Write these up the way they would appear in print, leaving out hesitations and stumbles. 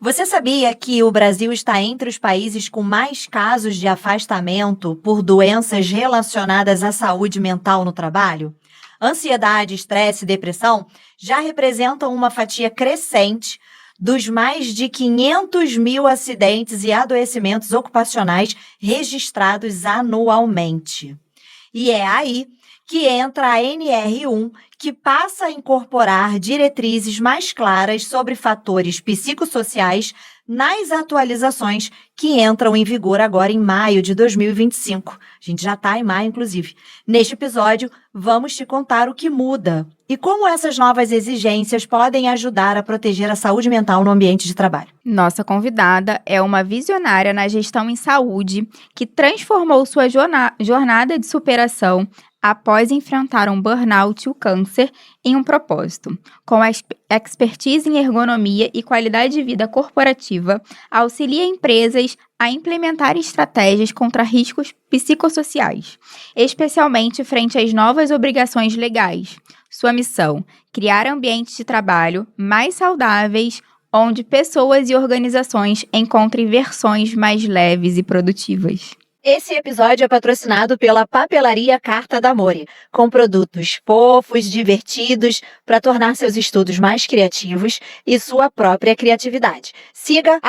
Você sabia que o Brasil está entre os países com mais casos de afastamento por doenças relacionadas à saúde mental no trabalho? Ansiedade, estresse e depressão já representam uma fatia crescente dos mais de 500 mil acidentes e adoecimentos ocupacionais registrados anualmente. E é aí que entra a NR1, que passa a incorporar diretrizes mais claras sobre fatores psicossociais nas atualizações que entram em vigor agora em maio de 2025. A gente já está em maio, inclusive. Neste episódio, vamos te contar o que muda e como essas novas exigências podem ajudar a proteger a saúde mental no ambiente de trabalho. Nossa convidada é uma visionária na gestão em saúde que transformou sua jornada de superação após enfrentar um burnout e o câncer em um propósito. Com expertise em ergonomia e qualidade de vida corporativa, auxilia empresas a implementar estratégias contra riscos psicossociais, especialmente frente às novas obrigações legais. Sua missão: criar ambientes de trabalho mais saudáveis, onde pessoas e organizações encontrem versões mais leves e produtivas. Esse episódio é patrocinado pela Papelaria Carta d'Amore, com produtos fofos, divertidos, para tornar seus estudos mais criativos e sua própria criatividade. Siga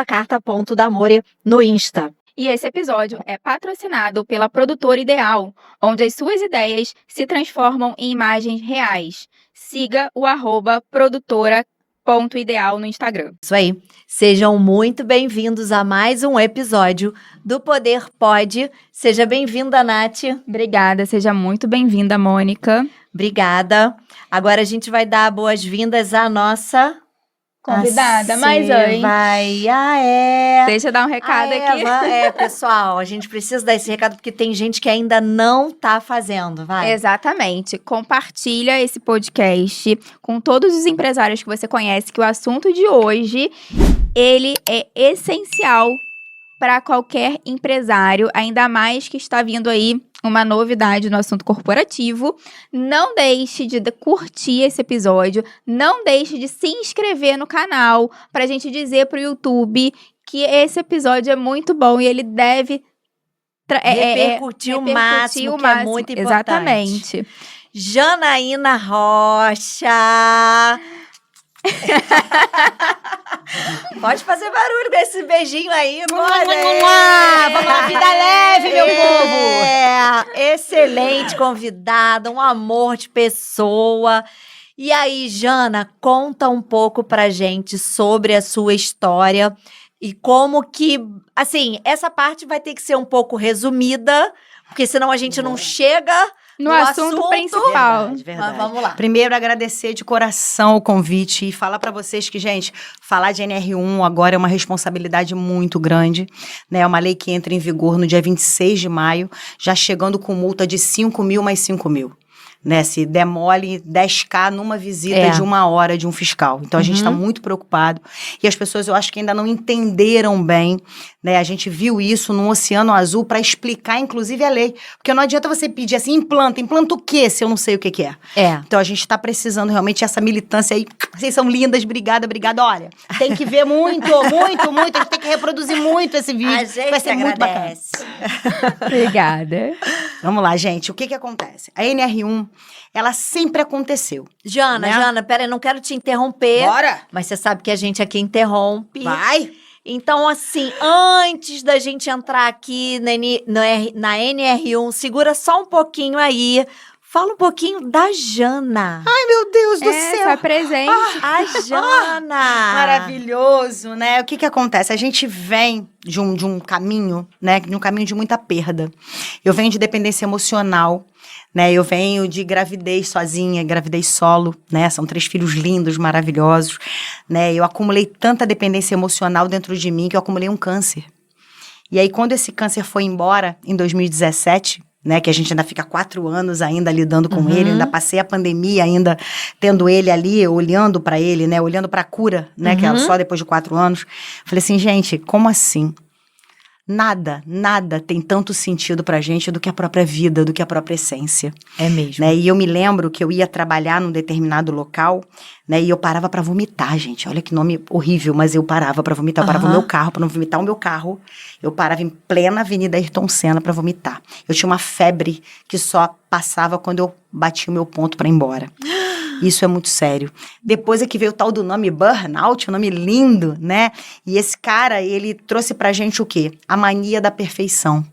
@carta.d'amore no Insta. E esse episódio é patrocinado pela Produtora Ideal, onde as suas ideias se transformam em imagens reais. Siga o @produtora.ideal no Instagram. Isso aí. Sejam muito bem-vindos a mais um episódio do Poder Pode. Seja bem-vinda, Nath. Obrigada, seja muito bem-vinda, Mônica. Obrigada. Agora a gente vai dar boas-vindas à nossa convidada, mas antes... Deixa eu dar um recado aqui. Pessoal, a gente precisa dar esse recado porque tem gente que ainda não tá fazendo, vai. Exatamente. Compartilha esse podcast com todos os empresários que você conhece, que o assunto de hoje, ele é essencial para qualquer empresário, ainda mais que está vindo aí uma novidade no assunto corporativo. Não deixe de curtir esse episódio, não deixe de se inscrever no canal para a gente dizer para o YouTube que esse episódio é muito bom e ele deve repercutir o máximo, que é muito importante. Exatamente. Janaína Rocha. Pode fazer barulho com esse beijinho aí, pode. Vamos lá, vida leve, meu povo. Excelente convidada, um amor de pessoa. E aí, Jana, conta um pouco pra gente sobre a sua história e como que, assim, essa parte vai ter que ser um pouco resumida, porque senão a gente não chega no assunto principal. Verdade. Mas vamos lá. Primeiro, agradecer de coração o convite e falar para vocês que, gente, falar de NR1 agora é uma responsabilidade muito grande, né? É uma lei que entra em vigor no dia 26 de maio, já chegando com multa de 5 mil mais 5 mil. Né, se demole 10.000 numa visita de 1 hora de um fiscal. Então, a gente está muito preocupado. E as pessoas, eu acho que ainda não entenderam bem, né? A gente viu isso no Oceano Azul para explicar, inclusive, a lei. Porque não adianta você pedir assim, implanta o quê, se eu não sei o que é. Então, a gente está precisando realmente essa militância aí. Vocês são lindas, obrigada. Olha, tem que ver muito. A gente tem que reproduzir muito esse vídeo. A gente vai ser muito bacana. Obrigada. Vamos lá, gente. O que acontece? A NR1, ela sempre aconteceu. Jana, pera, eu não quero te interromper. Bora! Mas você sabe que a gente aqui interrompe. Vai! Então, assim, antes da gente entrar aqui na NR1, segura só um pouquinho aí. Fala um pouquinho da Jana. Ai, meu Deus do céu! Essa presente. A Jana! Maravilhoso, né? O que acontece? A gente vem de um caminho, né? De um caminho de muita perda. Eu venho de dependência emocional, né? Eu venho de gravidez sozinha, gravidez solo, né? São 3 filhos lindos, maravilhosos, né? Eu acumulei tanta dependência emocional dentro de mim que eu acumulei um câncer. E aí, quando esse câncer foi embora, em 2017... né, que a gente ainda fica 4 anos ainda lidando com ele, ainda passei a pandemia ainda tendo ele ali, olhando para ele, né, olhando para a cura, né, que é só depois de 4 anos. Falei assim, gente, como assim? nada tem tanto sentido pra gente do que a própria vida, do que a própria essência. É mesmo. Né? E eu me lembro que eu ia trabalhar num determinado local, né? E eu parava pra vomitar, gente. Olha que nome horrível, mas eu parava pra vomitar. Eu parava o meu carro, pra não vomitar o meu carro. Eu parava em plena Avenida Ayrton Senna pra vomitar. Eu tinha uma febre que só passava quando eu batia o meu ponto pra ir embora. Isso é muito sério. Depois é que veio o tal do nome burnout, um nome lindo, né? E esse cara, ele trouxe pra gente o quê? A mania da perfeição.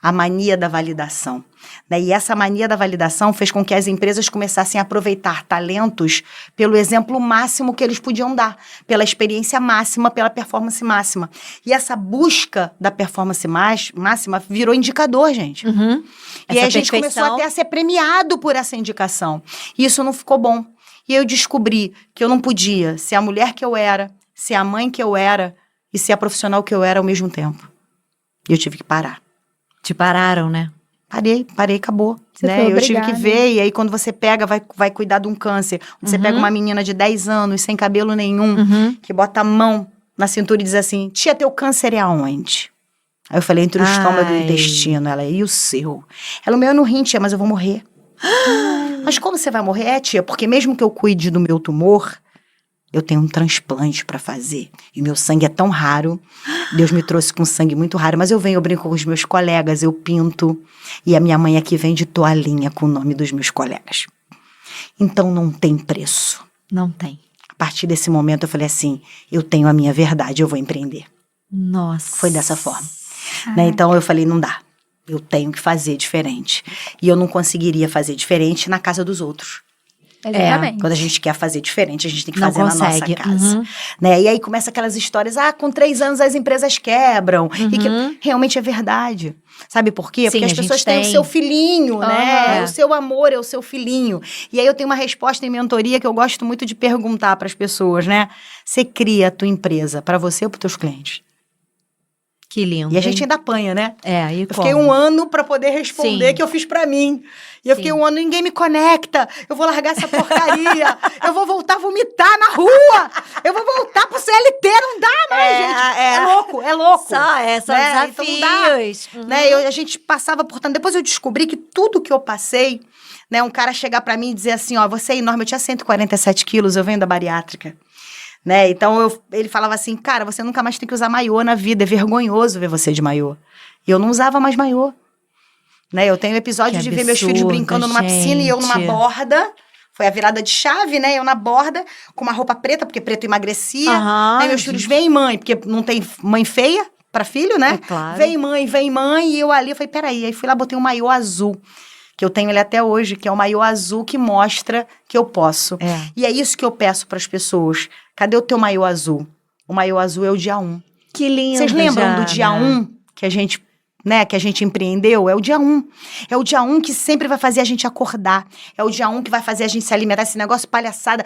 A mania da validação. Né? E essa mania da validação fez com que as empresas começassem a aproveitar talentos pelo exemplo máximo que eles podiam dar, pela experiência máxima, pela performance máxima. E essa busca da performance máxima virou indicador, gente. Uhum. E aí a gente começou até a ser premiado por essa indicação. E isso não ficou bom. E eu descobri que eu não podia ser a mulher que eu era, ser a mãe que eu era e ser a profissional que eu era ao mesmo tempo. E eu tive que parar. Te pararam, né? Parei, acabou. Né? Eu tive que ver, e aí quando você pega, vai cuidar de um câncer. Você pega uma menina de 10 anos, sem cabelo nenhum, que bota a mão na cintura e diz assim, tia, teu câncer é aonde? Aí eu falei, entre o estômago e o intestino. Ela, e o seu? Ela, o meu é no rim, tia, mas eu vou morrer. Mas como você vai morrer? É, tia, porque mesmo que eu cuide do meu tumor, eu tenho um transplante pra fazer. E meu sangue é tão raro. Deus me trouxe com sangue muito raro. Mas eu venho, eu brinco com os meus colegas, eu pinto. E a minha mãe aqui vende toalhinha com o nome dos meus colegas. Então não tem preço. Não tem. A partir desse momento eu falei assim, eu tenho a minha verdade, eu vou empreender. Nossa. Foi dessa forma. Né? Então eu falei, não dá. Eu tenho que fazer diferente. E eu não conseguiria fazer diferente na casa dos outros. Exatamente. Quando a gente quer fazer diferente, a gente tem que Não fazer consegue. na nossa casa. Né? E aí começa aquelas histórias, com 3 anos as empresas quebram. E que realmente é verdade. Sabe por quê? Sim, porque as pessoas têm o seu filhinho, né? O seu amor é o seu filhinho. E aí eu tenho uma resposta em mentoria que eu gosto muito de perguntar para as pessoas, né? Você cria a tua empresa para você ou para os teus clientes? Que lindo. E a gente ainda apanha, né? E eu fiquei 1 ano pra poder responder que eu fiz pra mim. E eu fiquei 1 ano, ninguém me conecta. Eu vou largar essa porcaria. Eu vou voltar a vomitar na rua. Eu vou voltar pro CLT. Não dá mais, gente. É louco. São né? desafios. Então, né? A gente passava por tanto. Depois eu descobri que tudo que eu passei, né? Um cara chegar pra mim e dizer assim, você é enorme. Eu tinha 147 quilos, eu venho da bariátrica. Né? Então, ele falava assim, cara, você nunca mais tem que usar maiô na vida, é vergonhoso ver você de maiô. E eu não usava mais maiô. Né? Eu tenho episódio de ver meus filhos brincando numa piscina e eu numa borda. Foi a virada de chave, né? Eu na borda, com uma roupa preta, porque preto emagrecia. Aí meus filhos, vem mãe, porque não tem mãe feia pra filho, né? É claro. Vem mãe, e eu ali, eu falei, peraí. Aí fui lá, botei um maiô azul. Que eu tenho ele até hoje, que é o maiô azul que mostra que eu posso. E é isso que eu peço para as pessoas. Cadê o teu maiô azul? O maiô azul é o dia 1. Que lindo, Vocês lembram do dia 1 que a gente, né, que a gente empreendeu? É o dia 1. É o dia 1 que sempre vai fazer a gente acordar. É o dia 1 que vai fazer a gente se alimentar. Esse negócio palhaçada.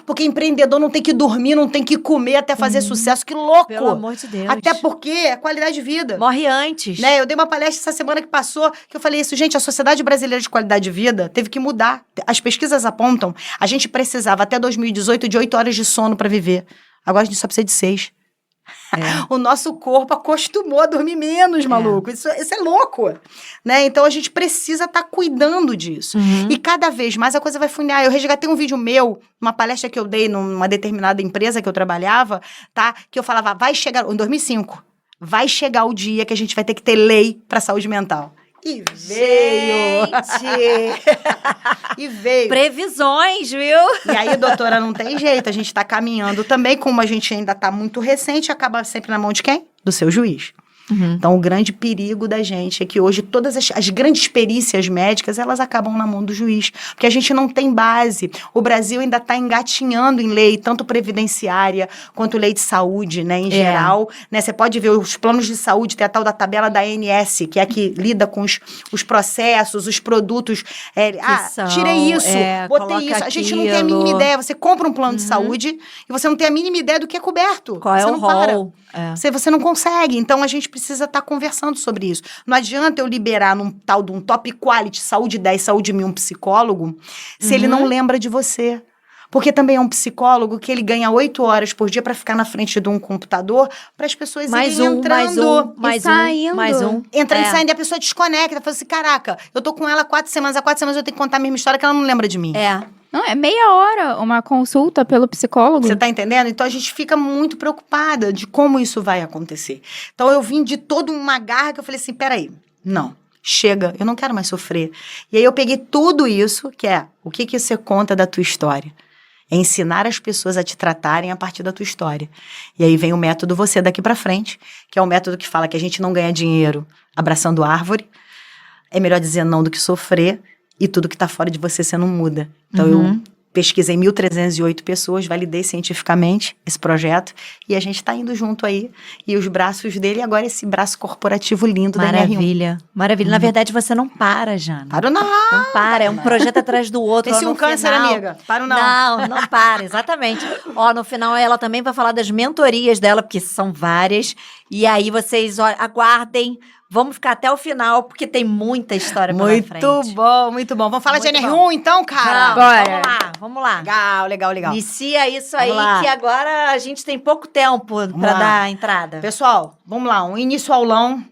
Porque empreendedor não tem que dormir, não tem que comer até fazer sucesso. Que louco! Pelo amor de Deus. Até porque é qualidade de vida. Morre antes. Né? Eu dei uma palestra essa semana que passou, que eu falei isso, gente, a Sociedade Brasileira de Qualidade de Vida teve que mudar. As pesquisas apontam, a gente precisava até 2018 de 8 horas de sono para viver. Agora a gente só precisa de 6. O nosso corpo acostumou a dormir menos, maluco. Isso é louco, né? Então, a gente precisa estar cuidando disso. E cada vez mais a coisa vai funilar. Eu resgatei um vídeo meu, uma palestra que eu dei numa determinada empresa que eu trabalhava, tá? Que eu falava, vai chegar, em 2005, vai chegar o dia que a gente vai ter que ter lei para saúde mental. E veio! Gente! E veio. Previsões, viu? E aí, doutora, não tem jeito. A gente tá caminhando também, como a gente ainda tá muito recente, acaba sempre na mão de quem? Do seu juiz. Então, o grande perigo da gente é que hoje todas as grandes perícias médicas, elas acabam na mão do juiz, porque a gente não tem base. O Brasil ainda está engatinhando em lei, tanto previdenciária quanto lei de saúde, né, em geral. Né, você pode ver os planos de saúde, tem a tal da tabela da ANS, que é a que lida com os processos, os produtos. Tirei isso, botei isso. A gente não tem a mínima ideia. Você compra um plano de saúde e você não tem a mínima ideia do que é coberto. Qual é o rol? Você não consegue. Então, a gente precisa estar conversando sobre isso. Não adianta eu liberar num tal de um top quality, saúde 10, saúde 1000, um psicólogo, se ele não lembra de você. Porque também é um psicólogo que ele ganha 8 horas por dia para ficar na frente de um computador para as pessoas irem entrando. mais um. Entrando e saindo, e a pessoa desconecta, fala assim, caraca, eu tô com ela há 4 semanas, eu tenho que contar a mesma história que ela não lembra de mim. Não, é meia hora uma consulta pelo psicólogo. Você tá entendendo? Então a gente fica muito preocupada de como isso vai acontecer. Então eu vim de toda uma garra que eu falei assim, peraí, não, chega, eu não quero mais sofrer. E aí eu peguei tudo isso, que é, o que você conta da tua história? É ensinar as pessoas a te tratarem a partir da tua história. E aí vem o método Você Daqui Pra Frente, que é o método que fala que a gente não ganha dinheiro abraçando árvore, é melhor dizer não do que sofrer, e tudo que tá fora de você não muda. Então eu pesquisei 1.308 pessoas, validei cientificamente esse projeto, e a gente tá indo junto aí, e os braços dele, e agora esse braço corporativo lindo da NR1. Maravilha, maravilha. Na verdade, você não para, Jana. Paro não. Não para, é um projeto atrás do outro. Pense Ó, no um câncer, final- amiga. Paro não. Não para, exatamente. Ó, no final ela também vai falar das mentorias dela, porque são várias. E aí vocês aguardem. Vamos ficar até o final, porque tem muita história pela frente. Muito bom, muito bom. Vamos falar de Muito NR1 então, cara? Não, Bora. Vamos lá. Legal. Inicia isso aí, Vamos lá. que agora a gente tem pouco tempo pra lá. dar a entrada. Pessoal, vamos lá, um início aulão.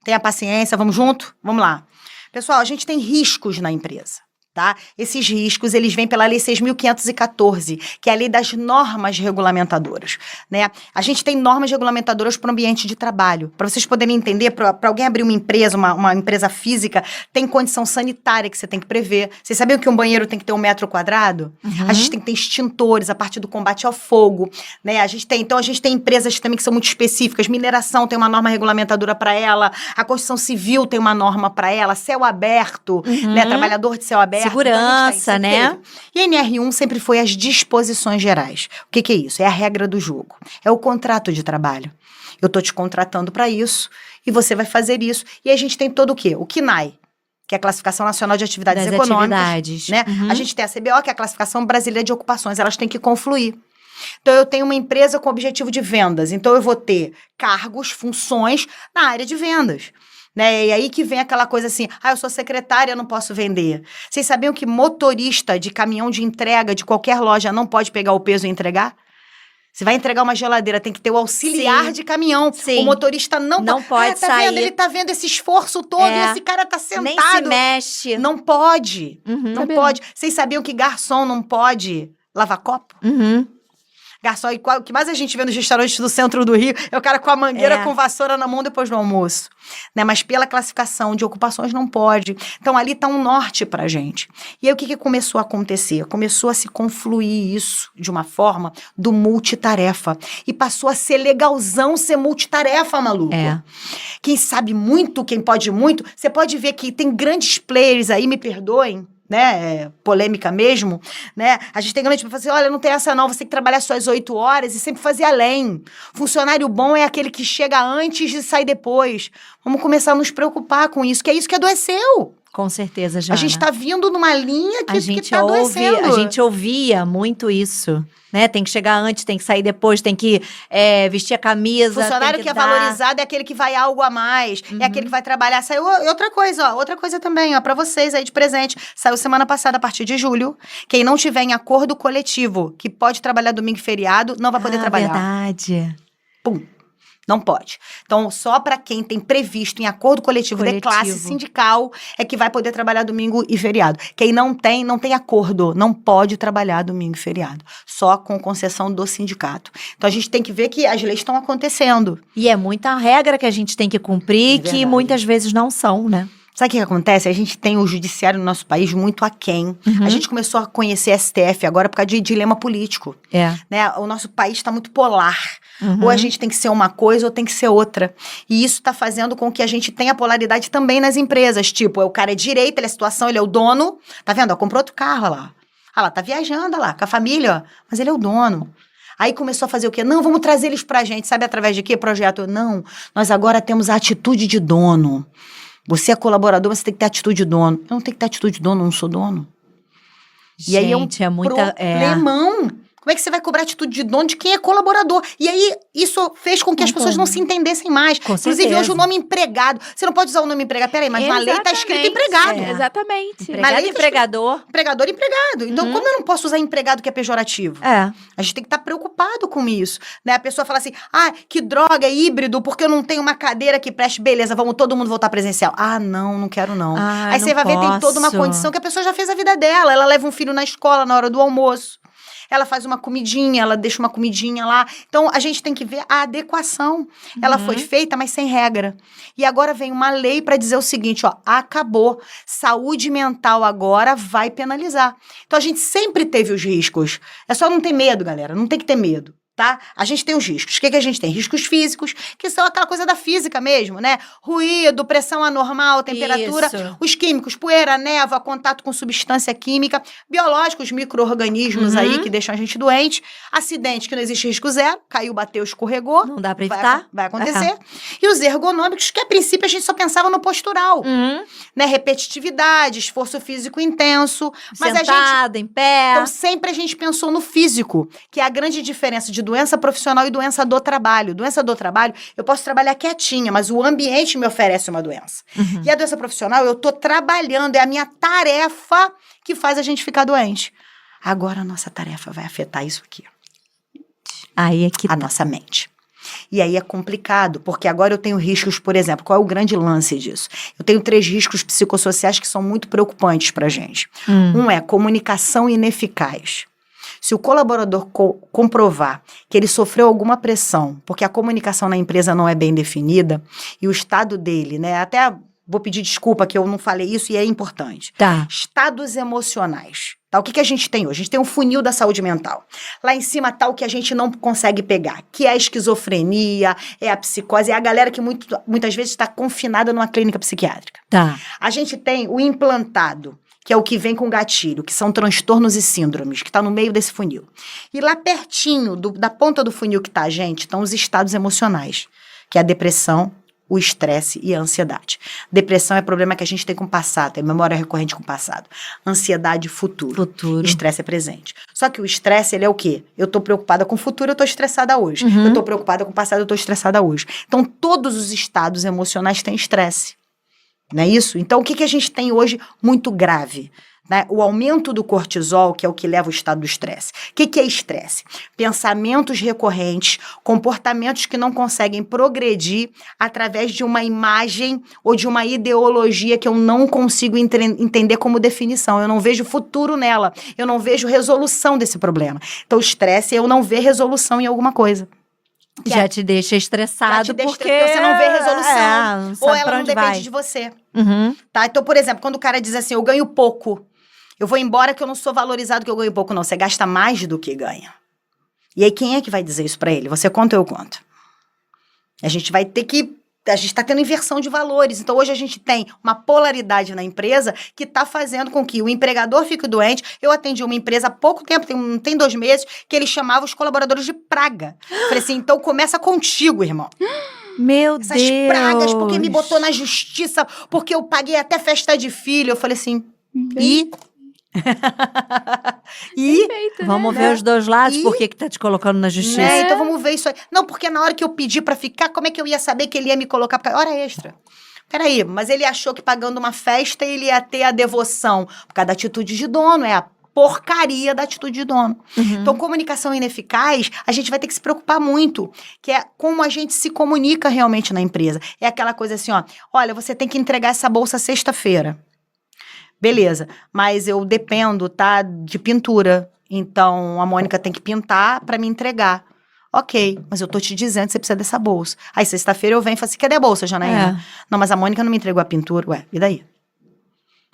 Tenha paciência, vamos junto? Vamos lá. Pessoal, a gente tem riscos na empresa, tá? Esses riscos, eles vêm pela Lei 6.514, que é a lei das normas regulamentadoras, né? A gente tem normas regulamentadoras para o ambiente de trabalho. Para vocês poderem entender, para alguém abrir uma empresa, uma empresa física, tem condição sanitária que você tem que prever. Vocês sabiam que um banheiro tem que ter 1 metro quadrado? A gente tem que ter extintores, a parte do combate ao fogo, né? A gente tem empresas também que são muito específicas. Mineração tem uma norma regulamentadora para ela, a construção civil tem uma norma para ela, céu aberto, né? Trabalhador de céu aberto. Segurança, né? E a NR1 sempre foi as disposições gerais. O que é isso? É a regra do jogo. É o contrato de trabalho. Eu tô te contratando para isso e você vai fazer isso. E aí a gente tem todo o quê? O CNAE, que é a Classificação Nacional de Atividades Das Econômicas. atividades. Né? A gente tem a CBO, que é a Classificação Brasileira de Ocupações. Elas têm que confluir. Então, eu tenho uma empresa com objetivo de vendas. Então, eu vou ter cargos, funções na área de vendas. Né? E aí que vem aquela coisa assim, eu sou secretária, eu não posso vender. Vocês sabiam que motorista de caminhão de entrega de qualquer loja não pode pegar o peso e entregar? Você vai entregar uma geladeira, tem que ter o auxiliar de caminhão. Sim. O motorista não pode tá sair. Vendo? Ele tá vendo esse esforço todo e esse cara tá sentado. Nem se mexe. Não pode. Não Sabia. pode. Vocês sabiam que garçom não pode lavar copo? Garçom, e o que mais a gente vê nos restaurantes do centro do Rio é o cara com a mangueira, com vassoura na mão depois do almoço. Né? Mas pela classificação de ocupações não pode. Então ali tá um norte pra gente. E aí o que começou a acontecer? Começou a se confluir isso de uma forma do multitarefa. E passou a ser legalzão ser multitarefa, maluco. Quem sabe muito, quem pode muito, você pode ver que tem grandes players aí, me perdoem, né, polêmica mesmo, né, a gente tem grande para fazer, olha, não tem essa não, você tem que trabalhar suas 8 horas e sempre fazer além. Funcionário bom é aquele que chega antes e sai depois. Vamos começar a nos preocupar com isso, que é isso que adoeceu. Com certeza, Jana. A gente tá vindo numa linha que tá adoecendo. A gente ouvia muito isso, né? Tem que chegar antes, tem que sair depois, tem que vestir a camisa. Funcionário que é valorizado é aquele que vai algo a mais, é aquele que vai trabalhar. Saiu outra coisa também, ó, pra vocês aí de presente. Saiu semana passada, a partir de julho. Quem não tiver em acordo coletivo, que pode trabalhar domingo e feriado, não vai poder trabalhar. Verdade. Pum. Não pode. Então, só para quem tem previsto em acordo coletivo de classe sindical é que vai poder trabalhar domingo e feriado. Quem não tem acordo, não pode trabalhar domingo e feriado. Só com concessão do sindicato. Então, a gente tem que ver que as leis estão acontecendo. E é muita regra que a gente tem que cumprir, que muitas vezes não são, né? Sabe o que acontece? A gente tem o judiciário no nosso país muito aquém. A gente começou a conhecer STF agora por causa de dilema político. Né? O nosso país está muito polar. Ou a gente tem que ser uma coisa ou tem que ser outra. E isso está fazendo com que a gente tenha polaridade também nas empresas. Tipo, o cara é direita, ele é a situação, ele é o dono. Tá vendo? Ó, comprou outro carro, olha lá. Olha lá, tá viajando, olha lá, com a família, ó. Mas ele é o dono. Aí começou a fazer o quê? Não, vamos trazer eles pra gente. Sabe através de quê? Projeto? Não, nós agora temos a atitude de dono. Você é colaborador, você tem que ter atitude de dono. Eu não tenho que ter atitude de dono, eu não sou dono. Gente, e aí é um muita... problemão. Como é que você vai cobrar atitude de dono de quem é colaborador? E aí, isso fez com que as pessoas não se entendessem mais. Com Inclusive, certeza. hoje o nome empregado. Você não pode usar o nome empregado. Peraí, mas na lei tá escrito empregado. Exatamente. Empregado lei e tá empregador. Empregador e empregado. Então, como eu não posso usar empregado que é pejorativo? É. A gente tem que estar preocupado com isso, né? A pessoa fala assim, que droga, é híbrido, porque eu não tenho uma cadeira que preste. Beleza, vamos todo mundo voltar presencial. Não quero não. Aí não você vai ver, tem toda uma posso. condição que a pessoa já fez a vida dela. Ela leva um filho na escola na hora do almoço. Ela faz uma comidinha, ela deixa uma comidinha lá. Então, a gente tem que ver a adequação. Ela foi feita, mas sem regra. E agora vem uma lei para dizer o seguinte, acabou. Saúde mental agora vai penalizar. Então, a gente sempre teve os riscos. É só não ter medo, galera. Não tem que ter medo. Tá? A gente tem os riscos. O que a gente tem? Riscos físicos, que são aquela coisa da física mesmo, né? Ruído, pressão anormal, temperatura. Isso. Os químicos, poeira, névoa, contato com substância química. Biológicos, micro-organismos aí que deixam a gente doente. Acidente, que não existe risco zero. Caiu, bateu, escorregou. Não dá pra evitar. Vai acontecer. E os ergonômicos, que a princípio a gente só pensava no postural. Né? Repetitividade, esforço físico intenso. Mas Sentado, em pé. então, sempre a gente pensou no físico, que é a grande diferença de doença profissional e doença do trabalho. Doença do trabalho, eu posso trabalhar quietinha, mas o ambiente me oferece uma doença. E a doença profissional, eu tô trabalhando, é a minha tarefa que faz a gente ficar doente. Agora, a nossa tarefa vai afetar isso aqui, Aí é que a nossa mente. E aí é complicado, porque agora eu tenho riscos, por exemplo, qual é o grande lance disso? Eu tenho 3 riscos psicossociais que são muito preocupantes pra gente. Um é comunicação ineficaz. Se o colaborador comprovar que ele sofreu alguma pressão, porque a comunicação na empresa não é bem definida, e o estado dele, né, até vou pedir desculpa que eu não falei isso e é importante. Tá. Estados emocionais. Tá? O que a gente tem hoje? A gente tem um funil da saúde mental. Lá em cima tá o que a gente não consegue pegar, que é a esquizofrenia, é a psicose, é a galera que muitas vezes está confinada numa clínica psiquiátrica. Tá. A gente tem o implantado, que é o que vem com gatilho, que são transtornos e síndromes, que está no meio desse funil. E lá pertinho, da ponta do funil que está a gente, estão os estados emocionais, que é a depressão, o estresse e a ansiedade. Depressão é problema que a gente tem com o passado, é memória recorrente com o passado. Ansiedade, futuro. Estresse é presente. Só que o estresse, ele é o quê? Eu tô preocupada com o futuro, eu tô estressada hoje. Eu tô preocupada com o passado, eu tô estressada hoje. Então, todos os estados emocionais têm estresse. Não é isso? Então, o que a gente tem hoje muito grave? Né? O aumento do cortisol, que é o que leva ao estado do estresse. O que é estresse? Pensamentos recorrentes, comportamentos que não conseguem progredir através de uma imagem ou de uma ideologia que eu não consigo entender como definição. Eu não vejo futuro nela. Eu não vejo resolução desse problema. Então, o estresse é eu não ver resolução em alguma coisa. Já te deixa estressado porque você não vê resolução. Não ou sabe ela pra não onde depende vai. de você. Uhum. Tá? Então, por exemplo, quando o cara diz assim, eu ganho pouco, eu vou embora que eu não sou valorizado, que eu ganho pouco. Não, você gasta mais do que ganha. E aí, quem é que vai dizer isso pra ele? Você conta ou eu conto? A gente vai ter que... A gente está tendo inversão de valores. Então, hoje a gente tem uma polaridade na empresa que está fazendo com que o empregador fique doente. Eu atendi uma empresa há pouco tempo, tem 2 meses, que ele chamava os colaboradores de praga. Falei assim, então começa contigo, irmão. Meu Essas Deus. pragas, porque me botou na justiça, porque eu paguei até festa de filho. Eu falei assim, e... Perfeito, Vamos né? ver os dois lados, E- por que tá te colocando na justiça? Né? Então vamos ver isso aí. Não, porque na hora que eu pedi pra ficar, como é que eu ia saber que ele ia me colocar pra hora extra? Peraí, mas ele achou que pagando uma festa ele ia ter a devoção por causa da atitude de dono, é a porcaria da atitude de dono. Então, comunicação ineficaz, a gente vai ter que se preocupar muito, que é como a gente se comunica realmente na empresa. É aquela coisa assim, ó, olha, você tem que entregar essa bolsa sexta-feira. Beleza, mas eu dependo, tá, de pintura. Então, a Mônica tem que pintar pra me entregar. Ok, mas eu tô te dizendo que você precisa dessa bolsa. Aí, sexta-feira eu venho e falo assim, cadê a bolsa, Janaína? Não, mas a Mônica não me entregou a pintura. Ué, e daí?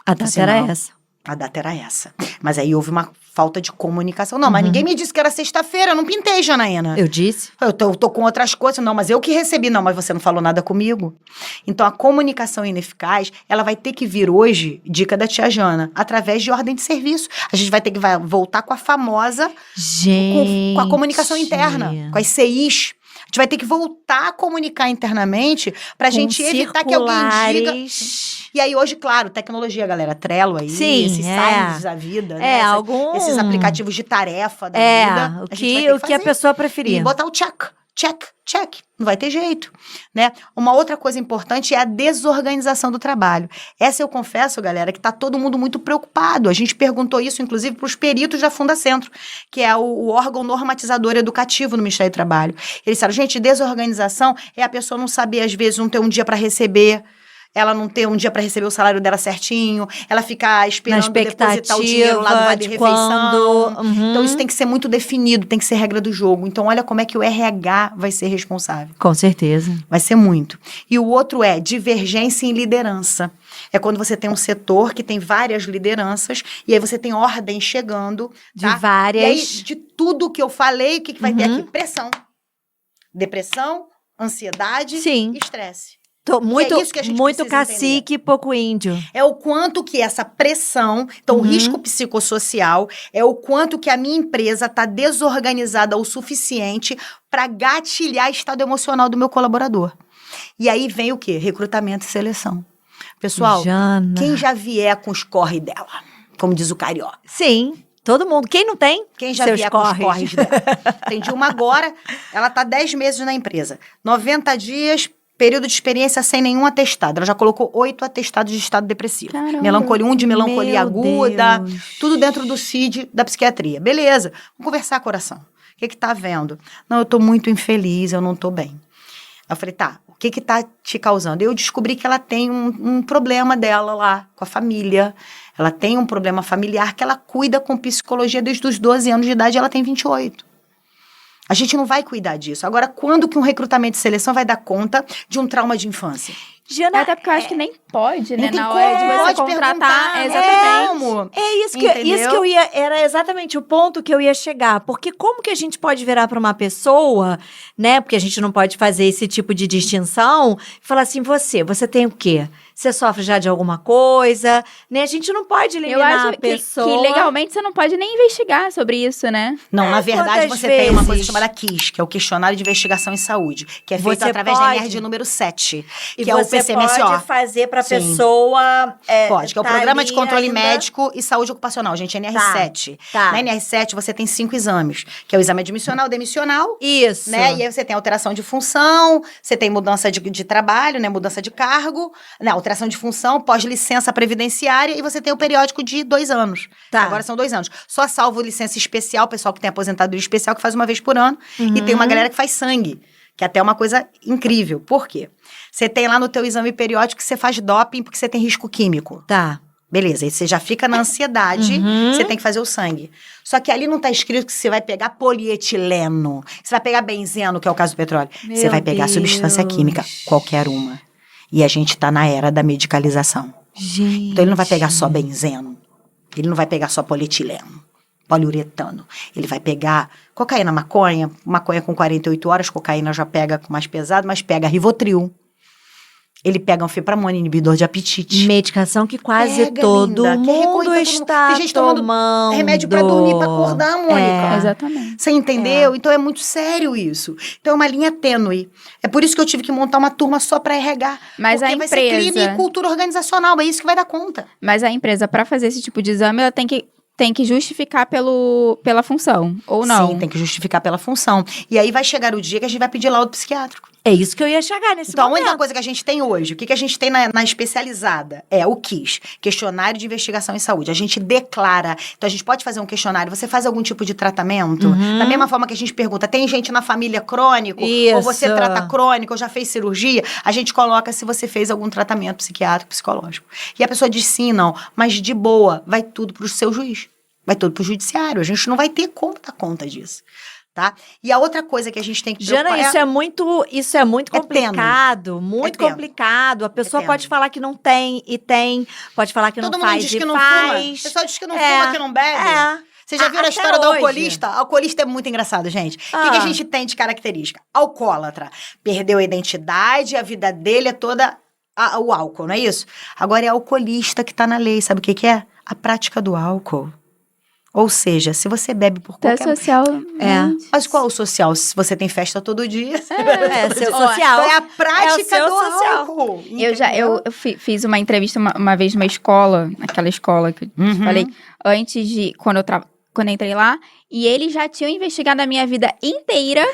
A data Assim, era não. essa. A data era essa. Mas aí houve uma falta de comunicação. Não, mas ninguém me disse que era sexta-feira, eu não pintei, Janaína. Eu disse. Eu tô com outras coisas. Não, mas eu que recebi. Não, mas você não falou nada comigo. Então, a comunicação ineficaz, ela vai ter que vir hoje, dica da tia Jana, através de ordem de serviço. A gente vai ter que voltar com a famosa, Gente. com a comunicação interna, com as CIs. A gente vai ter que voltar a comunicar internamente pra gente evitar que alguém diga... E aí, hoje, claro, tecnologia, galera, Trello aí, Sim, esses sites da vida, né? Esses aplicativos de tarefa da vida. O que a pessoa preferir. E botar o check. Não vai ter jeito, né? Uma outra coisa importante é a desorganização do trabalho. Essa eu confesso, galera, que tá todo mundo muito preocupado. A gente perguntou isso, inclusive, para os peritos da Fundacentro, que é o órgão normatizador educativo no Ministério do Trabalho. Eles disseram, gente, desorganização é a pessoa não saber, às vezes, não ter um dia para receber, ela não ter um dia para receber o salário dela certinho, ela ficar esperando depositar o dinheiro lá do vale refeição. Então, isso tem que ser muito definido, tem que ser regra do jogo. Então, olha como é que o RH vai ser responsável. Com certeza. Vai ser muito. E o outro é divergência em liderança. É quando você tem um setor que tem várias lideranças e aí você tem ordem chegando. De várias. E aí, de tudo que eu falei, o que vai ter aqui? Pressão. Depressão, ansiedade e estresse. Muito cacique e pouco índio. É o quanto que essa pressão, então o risco psicossocial, é o quanto que a minha empresa está desorganizada o suficiente para gatilhar estado emocional do meu colaborador. E aí vem o quê? Recrutamento e seleção. Pessoal, Jana, quem já vier com os corre dela, como diz o carioca. Sim. Todo mundo. Quem não tem? Quem já vier com os corres dela. Tem uma agora, ela está 10 meses na empresa. 90 dias... Período de experiência sem nenhum atestado. Ela já colocou 8 atestados de estado depressivo. Caramba. Melancolia, um de melancolia aguda. Deus. Tudo dentro do CID da psiquiatria. Beleza. Vamos conversar, coração. O que tá vendo? Não, eu tô muito infeliz, eu não tô bem. Eu falei, tá, o que tá te causando? Eu descobri que ela tem um problema dela lá, com a família. Ela tem um problema familiar que ela cuida com psicologia desde os 12 anos de idade e ela tem 28. A gente não vai cuidar disso. Agora, quando que um recrutamento de seleção vai dar conta de um trauma de infância? Jana, até porque eu acho que nem pode, né? tem Na hora de você como, contratar. Exatamente. isso que eu ia... Era exatamente o ponto que eu ia chegar. Porque como que a gente pode virar para uma pessoa, né? Porque a gente não pode fazer esse tipo de distinção. E falar assim, você tem o quê? Você sofre já de alguma coisa, né? A gente não pode eliminar Eu acho a pessoa. que legalmente você não pode nem investigar sobre isso, né? Não, na verdade quantas você tem uma coisa vezes? chamada KISS, que é o Questionário de Investigação em Saúde, que é feito Você através pode? da NR de número 7, E que é o você PCMSO. pode fazer para a Sim. pessoa... Pode, que é o tá Programa de ali Controle ainda. Médico e Saúde Ocupacional, gente, NR7. Tá. Na NR7 você tem 5 exames, que é o exame admissional, demissional, Isso. né? E aí você tem alteração de função, você tem mudança de trabalho, né? Mudança de cargo, né? Alteração de função, pós-licença previdenciária e você tem o periódico de 2 anos. Tá. Agora são 2 anos. Só salvo licença especial, pessoal que tem aposentadoria especial, que faz uma vez por ano. E tem uma galera que faz sangue, que é até uma coisa incrível. Por quê? Você tem lá no teu exame periódico que você faz doping porque você tem risco químico. Tá. Beleza, aí você já fica na ansiedade, você tem que fazer o sangue. Só que ali não tá escrito que você vai pegar polietileno, você vai pegar benzeno, que é o caso do petróleo. Você vai pegar substância química, qualquer uma. E a gente tá na era da medicalização. Gente. Então ele não vai pegar só benzeno, ele não vai pegar só polietileno, poliuretano. Ele vai pegar cocaína, maconha com 48 horas, cocaína já pega com mais pesado, mas pega Rivotril. Ele pega anfipramona, inibidor de apetite. Medicação que quase Pega, todo linda, que mundo recomenda todo mundo. está Tem gente tomando tomando. remédio pra dormir, pra acordar, Mônica. Exatamente. Você entendeu? Então é muito sério isso. Então é uma linha tênue. É por isso que eu tive que montar uma turma só pra RH. Mas porque a vai ser crime empresa- e cultura organizacional. É isso que vai dar conta. Mas a empresa, para fazer esse tipo de exame, ela tem que justificar pela função, ou não? Sim, tem que justificar pela função. E aí vai chegar o dia que a gente vai pedir laudo psiquiátrico. É isso que eu ia chegar nesse Então, a momento. única coisa que a gente tem hoje, o que a gente tem na especializada é o KISS, Questionário de Investigação em Saúde. A gente declara, então a gente pode fazer um questionário, você faz algum tipo de tratamento? Da mesma forma que a gente pergunta, tem gente na família crônico? Ou você Isso. trata crônico, ou já fez cirurgia? A gente coloca se você fez algum tratamento psiquiátrico, psicológico. E a pessoa diz sim, não, mas de boa, vai tudo pro seu juiz. Vai tudo pro judiciário. A gente não vai ter como dar conta disso. Tá? E a outra coisa que a gente tem que Jana, preocupar isso é muito É tênue. complicado, muito tênue. complicado. A pessoa tênue. pode falar que não tem e tem, pode falar que Todo não mundo faz diz e que não faz. fuma. O pessoal diz que não É. fuma, que não bebe. É. Você já viu a Até história do hoje. alcoolista? Alcoolista é muito engraçado, gente. O que a gente tem de característica? Alcoólatra. Perdeu a identidade, a vida dele é toda o álcool, não é isso? Agora é alcoolista que tá na lei. Sabe o que é? A prática do álcool. Ou seja, se você bebe por Até qualquer... social. Mas qual é o social? Se você tem festa todo dia... Seu Ó, social. É a prática seu do social. álcool. Eu fiz uma entrevista uma vez numa escola, naquela escola que eu te falei, antes de, quando eu entrei lá, e eles já tinham investigado a minha vida inteira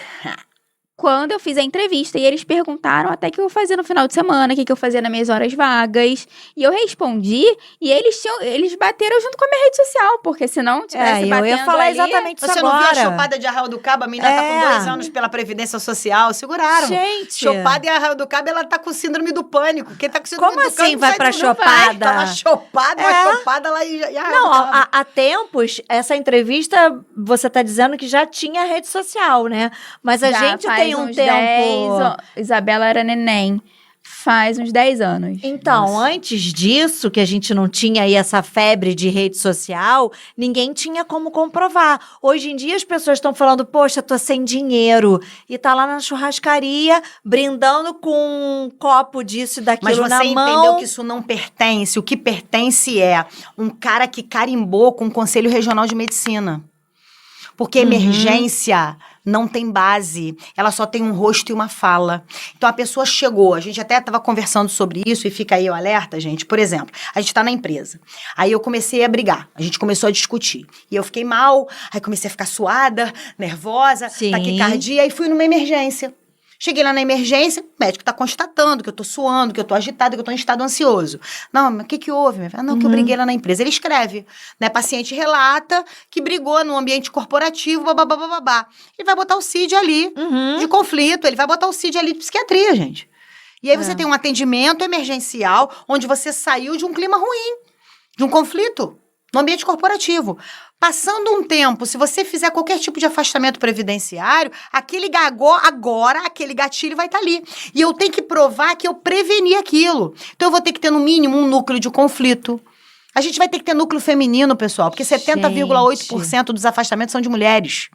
quando eu fiz a entrevista. E eles perguntaram até o que eu fazia no final de semana, o que eu fazia nas minhas horas vagas. E eu respondi, e eles bateram junto com a minha rede social, porque se não tivesse Eu batendo ia falar ali, exatamente isso Você agora. não viu a chopada de Arraial do Cabo? A menina tá com 2 anos pela Previdência Social. Seguraram. Gente. Chopada em Arraial do Cabo, ela tá com síndrome do pânico. Quem tá com síndrome Como do pânico assim não vai sai pra do- não chopada? Tá uma chopada, uma chopada lá em Arraial Não, do Cabo. há tempos, essa entrevista, você tá dizendo que já tinha rede social, né? Mas a já gente faz tem um uns tempo... Isabela era neném. Faz uns 10 anos. Então, antes disso, que a gente não tinha aí essa febre de rede social, ninguém tinha como comprovar. Hoje em dia as pessoas estão falando, poxa, tô sem dinheiro. E tá lá na churrascaria, brindando com um copo disso e daquilo Mas na você mão. entendeu que isso não pertence. O que pertence é um cara que carimbou com o Conselho Regional de Medicina. Porque emergência não tem base, ela só tem um rosto e uma fala. Então a pessoa chegou, a gente até estava conversando sobre isso e fica aí o alerta, gente. Por exemplo, a gente está na empresa. Aí eu comecei a brigar, a gente começou a discutir. E eu fiquei mal, aí comecei a ficar suada, nervosa, Sim. taquicardia, e fui numa emergência. Cheguei lá na emergência, o médico tá constatando que eu tô suando, que eu tô agitada, que eu tô em estado ansioso. Não, mas o que houve? Minha filha? Não, que eu briguei lá na empresa. Ele escreve, né? Paciente relata que brigou no ambiente corporativo, babá. Ele vai botar o CID ali, de conflito, ele vai botar o CID ali de psiquiatria, gente. E aí você tem um atendimento emergencial, onde você saiu de um clima ruim, de um conflito, no ambiente corporativo. Passando um tempo, se você fizer qualquer tipo de afastamento previdenciário, aquele gatilho vai estar ali. E eu tenho que provar que eu preveni aquilo. Então eu vou ter que ter no mínimo um núcleo de conflito. A gente vai ter que ter núcleo feminino, pessoal, porque 70,8% dos afastamentos são de mulheres.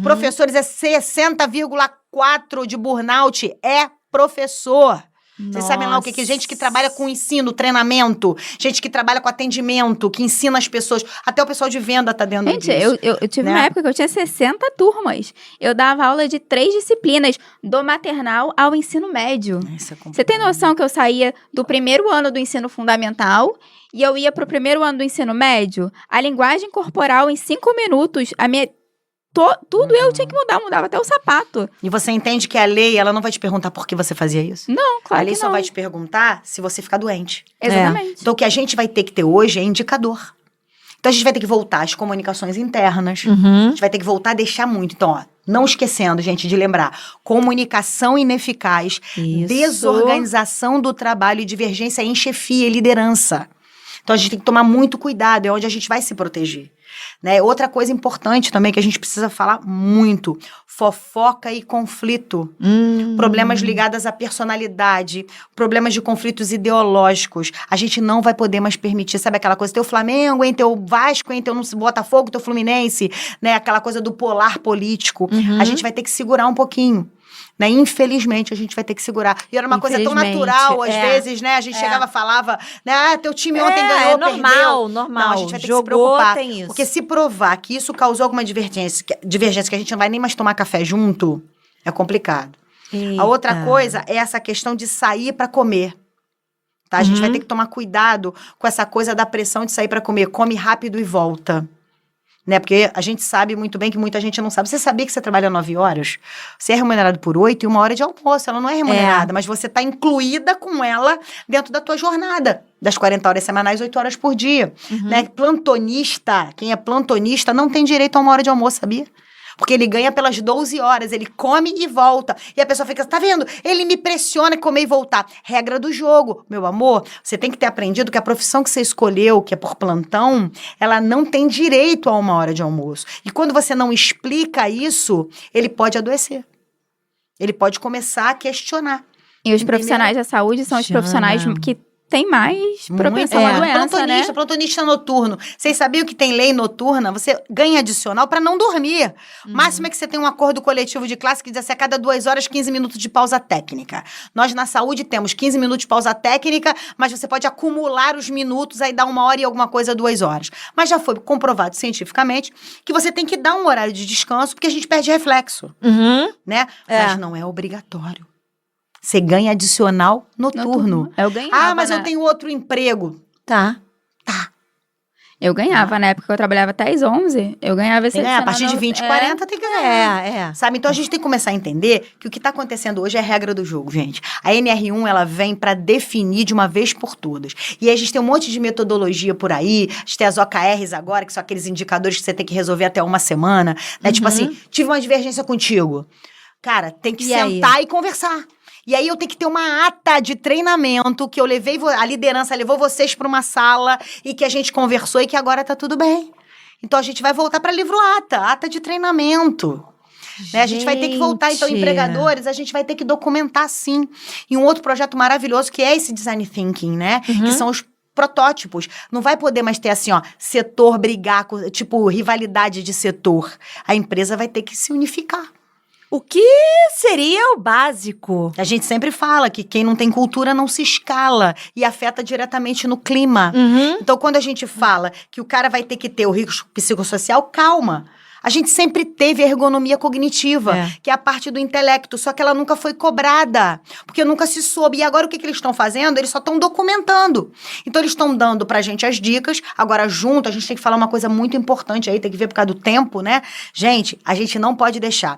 Professores é 60,4% de burnout, é professor. Vocês sabem lá o que é? Gente que trabalha com ensino, treinamento, gente que trabalha com atendimento, que ensina as pessoas. Até o pessoal de venda tá dentro Gente, disso. eu tive né? uma época que eu tinha 60 turmas. Eu dava aula de 3 disciplinas, do maternal ao ensino médio. Isso é complicado. Você tem noção que eu saía do primeiro ano do ensino fundamental e eu ia pro primeiro ano do ensino médio? A linguagem corporal, em 5 minutos, a minha... tudo eu tinha que mudar, mudava até o sapato. E você entende que a lei, ela não vai te perguntar por que você fazia isso? Não, claro A lei que só não. vai te perguntar se você ficar doente. Exatamente. Então, o que a gente vai ter que ter hoje é indicador. Então, a gente vai ter que voltar às comunicações internas. A gente vai ter que voltar a deixar muito. Então, ó, não esquecendo, gente, de lembrar. Comunicação ineficaz, Isso. desorganização do trabalho e divergência em chefia e liderança. Então, a gente tem que tomar muito cuidado. É onde a gente vai se proteger. Né? Outra coisa importante também que a gente precisa falar muito: fofoca e conflito. Problemas ligados à personalidade, problemas de conflitos ideológicos. A gente não vai poder mais permitir, sabe aquela coisa, teu Flamengo, hein, teu Vasco, hein, teu Botafogo, teu Fluminense, né? Aquela coisa do polar político. A gente vai ter que segurar um pouquinho. Né? Infelizmente, a gente vai ter que segurar. E era uma coisa tão natural, às vezes, né? A gente chegava e falava, né? Ah, teu time ontem ganhou, normal, perdeu. normal. Não, a gente vai ter Jogou, que se preocupar. tem isso. Porque se provar que isso causou alguma divergência, que a gente não vai nem mais tomar café junto, é complicado. A outra coisa é essa questão de sair para comer. Tá? A gente vai ter que tomar cuidado com essa coisa da pressão de sair para comer. Come rápido e volta. Né? Porque a gente sabe muito bem que muita gente não sabe. Você sabia que você trabalha 9 horas? Você é remunerado por 8 e 1 hora de almoço. Ela não é remunerada, mas você está incluída com ela dentro da tua jornada. Das 40 horas semanais, 8 horas por dia. Né? Plantonista, quem é plantonista não tem direito a 1 hora de almoço, sabia? Porque ele ganha pelas 12 horas, ele come e volta. E a pessoa fica, tá vendo? Ele me pressiona a comer e voltar. Regra do jogo. Meu amor, você tem que ter aprendido que a profissão que você escolheu, que é por plantão, ela não tem direito a 1 hora de almoço. E quando você não explica isso, ele pode adoecer. Ele pode começar a questionar. E os profissionais da saúde são os profissionais que tem mais propensão à doença, né? Plantonista noturno. Vocês sabiam que tem lei noturna? Você ganha adicional para não dormir. Máximo é que você tem um acordo coletivo de classe que diz assim, a cada 2 horas, 15 minutos de pausa técnica. Nós, na saúde, temos 15 minutos de pausa técnica, mas você pode acumular os minutos, aí dá 1 hora e alguma coisa, 2 horas. Mas já foi comprovado cientificamente que você tem que dar um horário de descanso, porque a gente perde reflexo, né? Mas não é obrigatório. Você ganha adicional noturno. Eu ganhava. Mas eu tenho outro emprego. Tá. Eu ganhava, na época que eu trabalhava até às 11, eu ganhava esse A partir de 20, 40 tem que ganhar. Sabe? Então a gente tem que começar a entender que o que está acontecendo hoje é a regra do jogo, gente. A NR1, ela vem para definir de uma vez por todas. E aí a gente tem um monte de metodologia por aí, a gente tem as OKRs agora, que são aqueles indicadores que você tem que resolver até uma semana, né? Tipo assim, tive uma divergência contigo. Cara, tem que sentar e conversar. E aí eu tenho que ter uma ata de treinamento que eu levei, a liderança levou vocês para uma sala e que a gente conversou e que agora tá tudo bem. Então a gente vai voltar para livro ata de treinamento. Né? A gente vai ter que voltar, então, empregadores, a gente vai ter que documentar sim. E um outro projeto maravilhoso que é esse Design Thinking, né? Que são os protótipos. Não vai poder mais ter assim, setor brigar, tipo, rivalidade de setor. A empresa vai ter que se unificar. O que seria o básico? A gente sempre fala que quem não tem cultura não se escala e afeta diretamente no clima. Então, quando a gente fala que o cara vai ter que ter o risco psicossocial, calma. A gente sempre teve a ergonomia cognitiva, que é a parte do intelecto, só que ela nunca foi cobrada, porque nunca se soube. E agora o que eles estão fazendo? Eles só estão documentando. Então, eles estão dando pra gente as dicas. Agora, junto, a gente tem que falar uma coisa muito importante aí, tem que ver por causa do tempo, né? Gente, a gente não pode deixar...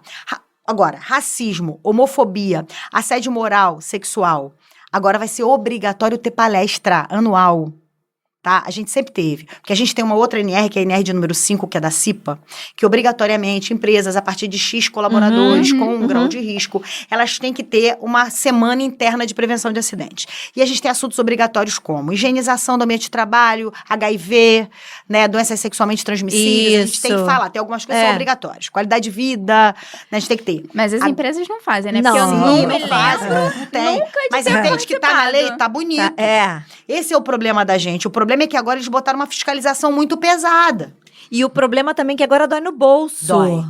Agora, racismo, homofobia, assédio moral, sexual. Agora vai ser obrigatório ter palestra anual. Tá? A gente sempre teve. Porque a gente tem uma outra NR, que é a NR de número 5, que é da CIPA, que obrigatoriamente empresas, a partir de X colaboradores com um grau de risco, elas têm que ter uma semana interna de prevenção de acidentes. E a gente tem assuntos obrigatórios como higienização do ambiente de trabalho, HIV, né, doenças sexualmente transmissíveis. A gente tem que falar, tem algumas coisas que são obrigatórias. Qualidade de vida, né, a gente tem que ter. Mas as empresas não fazem, né? Não, porque eu não fazem. Não tem. Mas entende que tá na lei, tá bonito. Esse é o problema da gente. O problema é que agora eles botaram uma fiscalização muito pesada. E o problema também é que agora dói no bolso. Dói.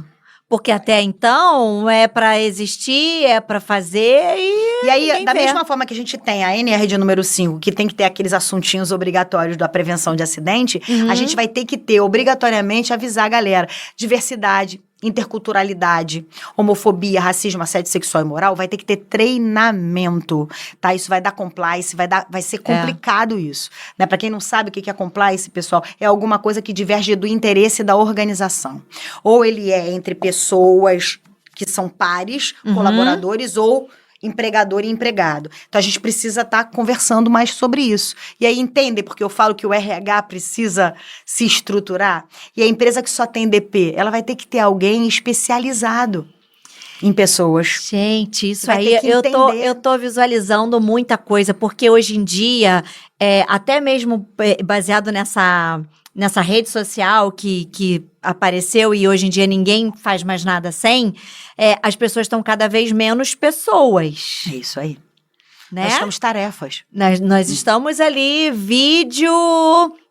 Porque até então é pra existir, é pra fazer E aí, da mesma forma que a gente tem a NR de número 5, que tem que ter aqueles assuntinhos obrigatórios da prevenção de acidente, a gente vai ter que ter, obrigatoriamente, avisar a galera. Diversidade, interculturalidade, homofobia, racismo, assédio sexual e moral, vai ter que ter treinamento, tá? Isso vai dar compliance, vai ser complicado isso, né? Pra quem não sabe o que é compliance, pessoal, é alguma coisa que diverge do interesse da organização. Ou ele é entre pessoas que são pares, colaboradores, ou empregador e empregado. Então, a gente precisa estar conversando mais sobre isso. E aí, entendem porque eu falo que o RH precisa se estruturar? E a empresa que só tem DP, ela vai ter que ter alguém especializado em pessoas. Gente, isso Vai aí, ter que eu tô visualizando muita coisa, porque hoje em dia, até mesmo baseado nessa rede social que apareceu e hoje em dia ninguém faz mais nada sem, as pessoas estão cada vez menos pessoas. É isso aí. Né? Nós temos tarefas. Nós estamos ali, vídeo,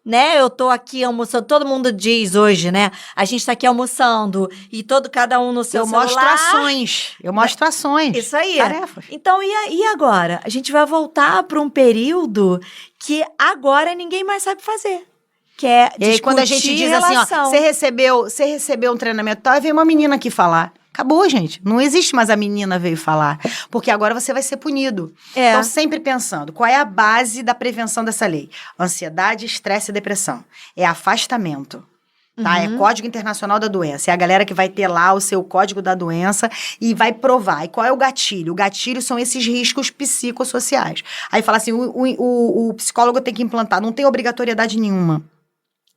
né? Eu tô aqui almoçando, todo mundo diz hoje, né? A gente tá aqui almoçando e cada um no seu celular. Eu mostro ações. Isso aí. Tarefas. Então, e agora? A gente vai voltar para um período que agora ninguém mais sabe fazer. Que é e aí, quando a gente diz relação. assim, ó, você recebeu um treinamento tal, e veio uma menina aqui falar. Acabou, gente. Não existe mais a menina veio falar. Porque agora você vai ser punido. Então, sempre pensando, qual é a base da prevenção dessa lei? Ansiedade, estresse e depressão. É afastamento. Tá? É Código Internacional da Doença. É a galera que vai ter lá o seu código da doença e vai provar. E qual é o gatilho? O gatilho são esses riscos psicossociais. Aí fala assim, o psicólogo tem que implantar. Não tem obrigatoriedade nenhuma.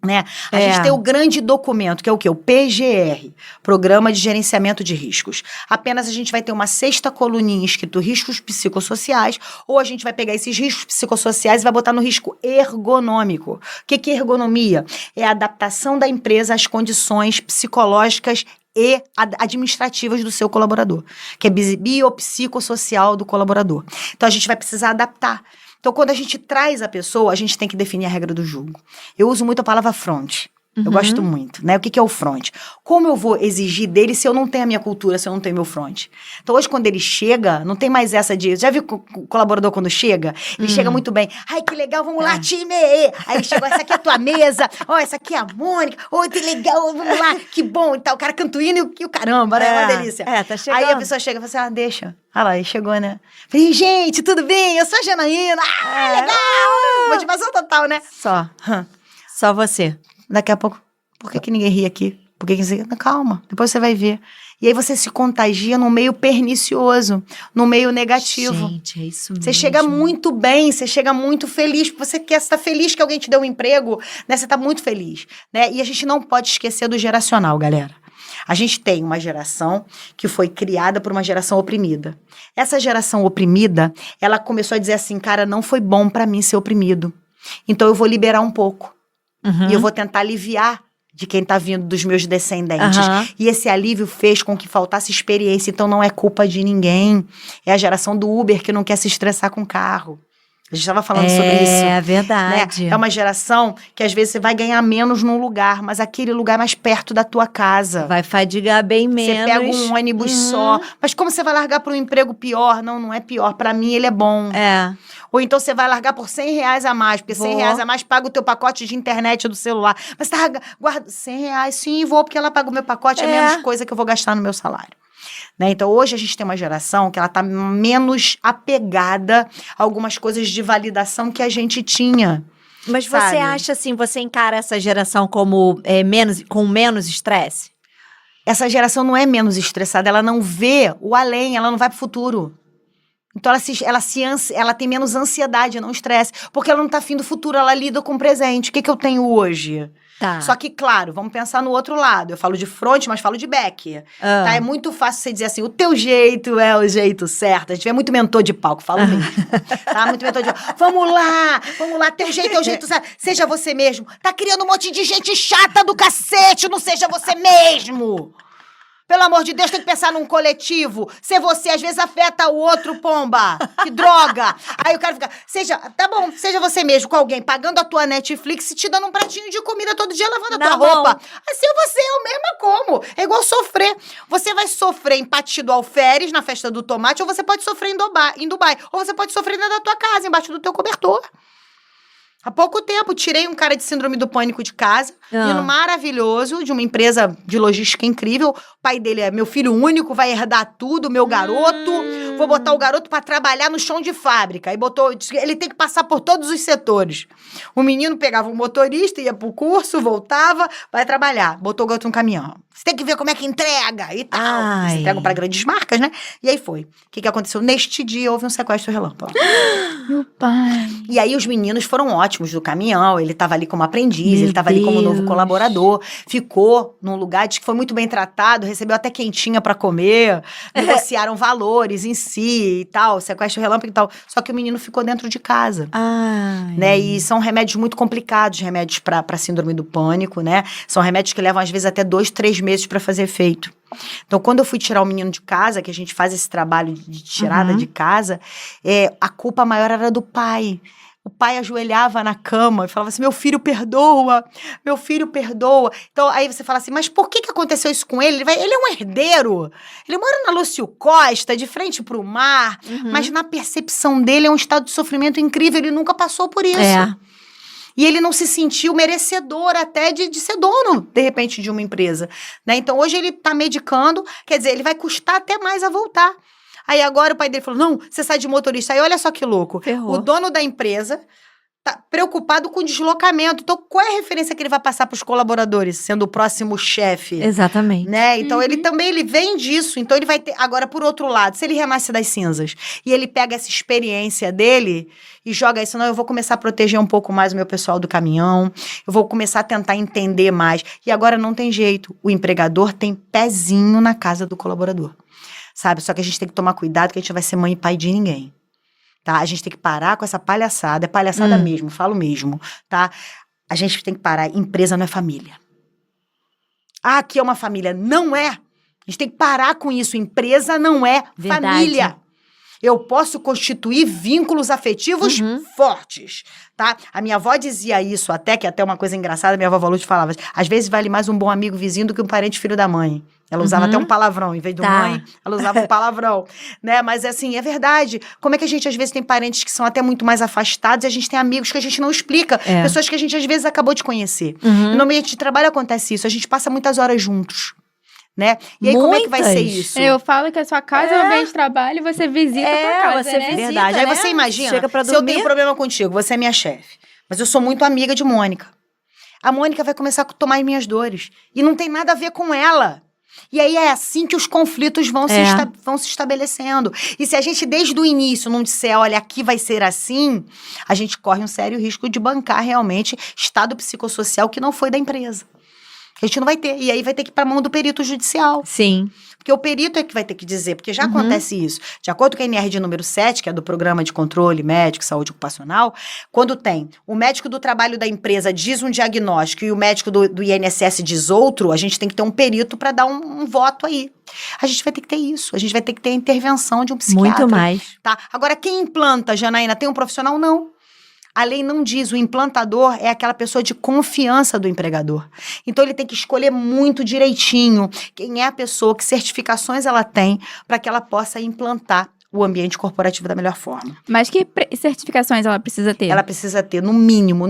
Né? A gente tem o grande documento, que é o quê? O PGR, Programa de Gerenciamento de Riscos. Apenas a gente vai ter uma 6ª coluninha escrito riscos psicossociais, ou a gente vai pegar esses riscos psicossociais e vai botar no risco ergonômico. O que é ergonomia? É a adaptação da empresa às condições psicológicas e administrativas do seu colaborador, que é biopsicossocial do colaborador. Então, a gente vai precisar adaptar. Então, quando a gente traz a pessoa, a gente tem que definir a regra do jogo. Eu uso muito a palavra front. Eu gosto muito, né? O que é o front? Como eu vou exigir dele se eu não tenho a minha cultura, se eu não tenho meu front? Então, hoje, quando ele chega, não tem mais essa de... Já viu o colaborador quando chega? Ele chega muito bem. Ai, que legal, vamos lá, time! Aí ele chegou, essa aqui é a tua mesa. Ó, essa aqui é a Mônica. Oi, que legal, vamos lá. Que bom. E tal, o cara canto hino e o caramba, né? Uma delícia. Tá chegando. Aí a pessoa chega e fala assim, deixa. Ah lá, ele chegou, né? Falei, gente, tudo bem? Eu sou a Janaína. Legal! Motivação total, né? Só você. Daqui a pouco, por que ninguém ri aqui? Por que você... Calma, depois você vai ver. E aí você se contagia num meio pernicioso, num meio negativo. Gente, é isso mesmo. Você chega muito bem, você chega muito feliz, porque você está feliz que alguém te deu um emprego, né? Você está muito feliz, né? E a gente não pode esquecer do geracional, galera. A gente tem uma geração que foi criada por uma geração oprimida. Essa geração oprimida, ela começou a dizer assim, cara, não foi bom pra mim ser oprimido. Então eu vou liberar um pouco. E eu vou tentar aliviar de quem tá vindo dos meus descendentes. E esse alívio fez com que faltasse experiência. Então não é culpa de ninguém. É a geração do Uber que não quer se estressar com o carro. A gente estava falando sobre isso. É verdade. Né? É uma geração que às vezes você vai ganhar menos num lugar, mas aquele lugar é mais perto da tua casa. Vai fadigar bem menos. Você pega um ônibus só. Mas como você vai largar para um emprego pior? Não, não é pior. Para mim, ele é bom. Ou então você vai largar por R$100 a mais, porque R$100 a mais paga o teu pacote de internet do celular. Mas você guarda R$100, sim, vou, porque ela paga o meu pacote, é menos coisa que eu vou gastar no meu salário. Né? Então, hoje a gente tem uma geração que ela tá menos apegada a algumas coisas de validação que a gente tinha. Mas sabe? você acha assim, você encara essa geração como com menos estresse? Essa geração não é menos estressada, ela não vê o além, ela não vai pro futuro. Então ela tem menos ansiedade, não estresse, porque ela não tá afim do futuro, ela lida com o presente. O que eu tenho hoje? Tá. Só que, claro, vamos pensar no outro lado. Eu falo de front, mas falo de back. Tá? É muito fácil você dizer assim, o teu jeito é o jeito certo. A gente vê muito mentor de palco, falo mesmo. Tá? Muito mentor de palco. Vamos lá, teu jeito é o jeito certo. Seja você mesmo. Tá criando um monte de gente chata do cacete, não seja você mesmo. Pelo amor de Deus, tem que pensar num coletivo. Ser você, às vezes, afeta o outro, pomba. Que droga. Aí o cara fica... Tá bom, seja você mesmo com alguém, pagando a tua Netflix e te dando um pratinho de comida todo dia, lavando a tua roupa. Assim você é o mesmo como. É igual sofrer. Você vai sofrer em Pati do Alferes, na festa do tomate, ou você pode sofrer em Dubai. Ou você pode sofrer dentro da tua casa, embaixo do teu cobertor. Há pouco tempo, tirei um cara de síndrome do pânico de casa, menino maravilhoso, de uma empresa de logística incrível. O pai dele é meu filho único, vai herdar tudo, meu garoto. Vou botar o garoto pra trabalhar no chão de fábrica. Aí ele tem que passar por todos os setores. O menino pegava um motorista, ia pro curso, voltava, vai trabalhar. Botou o garoto no caminhão. Você tem que ver como é que entrega e tal. Eles entregam pra grandes marcas, né? E aí foi. O que aconteceu? Neste dia, houve um sequestro relâmpago. Meu pai. E aí os meninos foram ótimos do caminhão, ele estava ali como aprendiz, ele estava ali como novo colaborador, ficou num lugar que foi muito bem tratado, recebeu até quentinha para comer, negociaram valores em si e tal, sequestro relâmpago e tal. Só que o menino ficou dentro de casa. Né? E são remédios muito complicados, remédios para síndrome do pânico, né? São remédios que levam às vezes até 2-3 meses para fazer efeito. Então, quando eu fui tirar o menino de casa, que a gente faz esse trabalho de tirada de casa, a culpa maior era do pai. O pai ajoelhava na cama e falava assim, meu filho perdoa. Então, aí você fala assim, mas por que aconteceu isso com ele? Ele é um herdeiro. Ele mora na Lúcio Costa, de frente pro mar. Mas na percepção dele é um estado de sofrimento incrível. Ele nunca passou por isso. E ele não se sentiu merecedor até de ser dono, de repente, de uma empresa. Né? Então, hoje ele tá medicando, quer dizer, ele vai custar até mais a voltar. Aí agora o pai dele falou, não, você sai de motorista. Aí olha só que louco. Ferrou. O dono da empresa tá preocupado com o deslocamento. Então, qual é a referência que ele vai passar para os colaboradores, sendo o próximo chefe? Exatamente. Né? Então, ele vem disso. Então, ele vai ter... Agora, por outro lado, se ele renasce das cinzas e ele pega essa experiência dele e joga isso, não, eu vou começar a proteger um pouco mais o meu pessoal do caminhão, eu vou começar a tentar entender mais. E agora não tem jeito. O empregador tem pezinho na casa do colaborador. Sabe? Só que a gente tem que tomar cuidado que a gente não vai ser mãe e pai de ninguém. Tá? A gente tem que parar com essa palhaçada. É palhaçada mesmo, falo mesmo, tá? A gente tem que parar. Empresa não é família. Aqui é uma família. Não é. A gente tem que parar com isso. Empresa não é família. Eu posso constituir vínculos afetivos fortes, tá? A minha avó dizia isso até, que até uma coisa engraçada, minha avó Valute falava, às vezes vale mais um bom amigo vizinho do que um parente filho da mãe. Ela usava até um palavrão, em vez do mãe, ela usava um palavrão, né? Mas assim, é verdade. Como é que a gente às vezes tem parentes que são até muito mais afastados e a gente tem amigos que a gente não explica, pessoas que a gente às vezes acabou de conhecer. E no ambiente de trabalho acontece isso, a gente passa muitas horas juntos. Né? E aí, como é que vai ser isso? Eu falo que a sua casa é um ambiente de trabalho e você visita a tua casa, você né? visita, Verdade. Aí né? você imagina, Chega pra se eu dormir. tenho problema contigo, você é minha chefe, mas eu sou muito amiga de Mônica. A Mônica vai começar a tomar as minhas dores. E não tem nada a ver com ela. E aí é assim que os conflitos vão se estabelecendo. E se a gente, desde o início, não disser, olha, aqui vai ser assim, a gente corre um sério risco de bancar realmente estado psicossocial que não foi da empresa. A gente não vai ter. E aí vai ter que ir para a mão do perito judicial. Sim. Porque o perito é que vai ter que dizer, porque já acontece isso. De acordo com a NR de número 7, que é do Programa de Controle Médico e Saúde Ocupacional, quando tem o médico do trabalho da empresa diz um diagnóstico e o médico do INSS diz outro, a gente tem que ter um perito para dar um voto aí. A gente vai ter que ter isso. A gente vai ter que ter a intervenção de um psiquiatra. Muito mais. Tá? Agora, quem implanta, Janaína, tem um profissional? Não. A lei não diz, o implantador é aquela pessoa de confiança do empregador. Então, ele tem que escolher muito direitinho quem é a pessoa, que certificações ela tem, para que ela possa implantar o ambiente corporativo da melhor forma. Mas que certificações ela precisa ter? Ela precisa ter, no mínimo,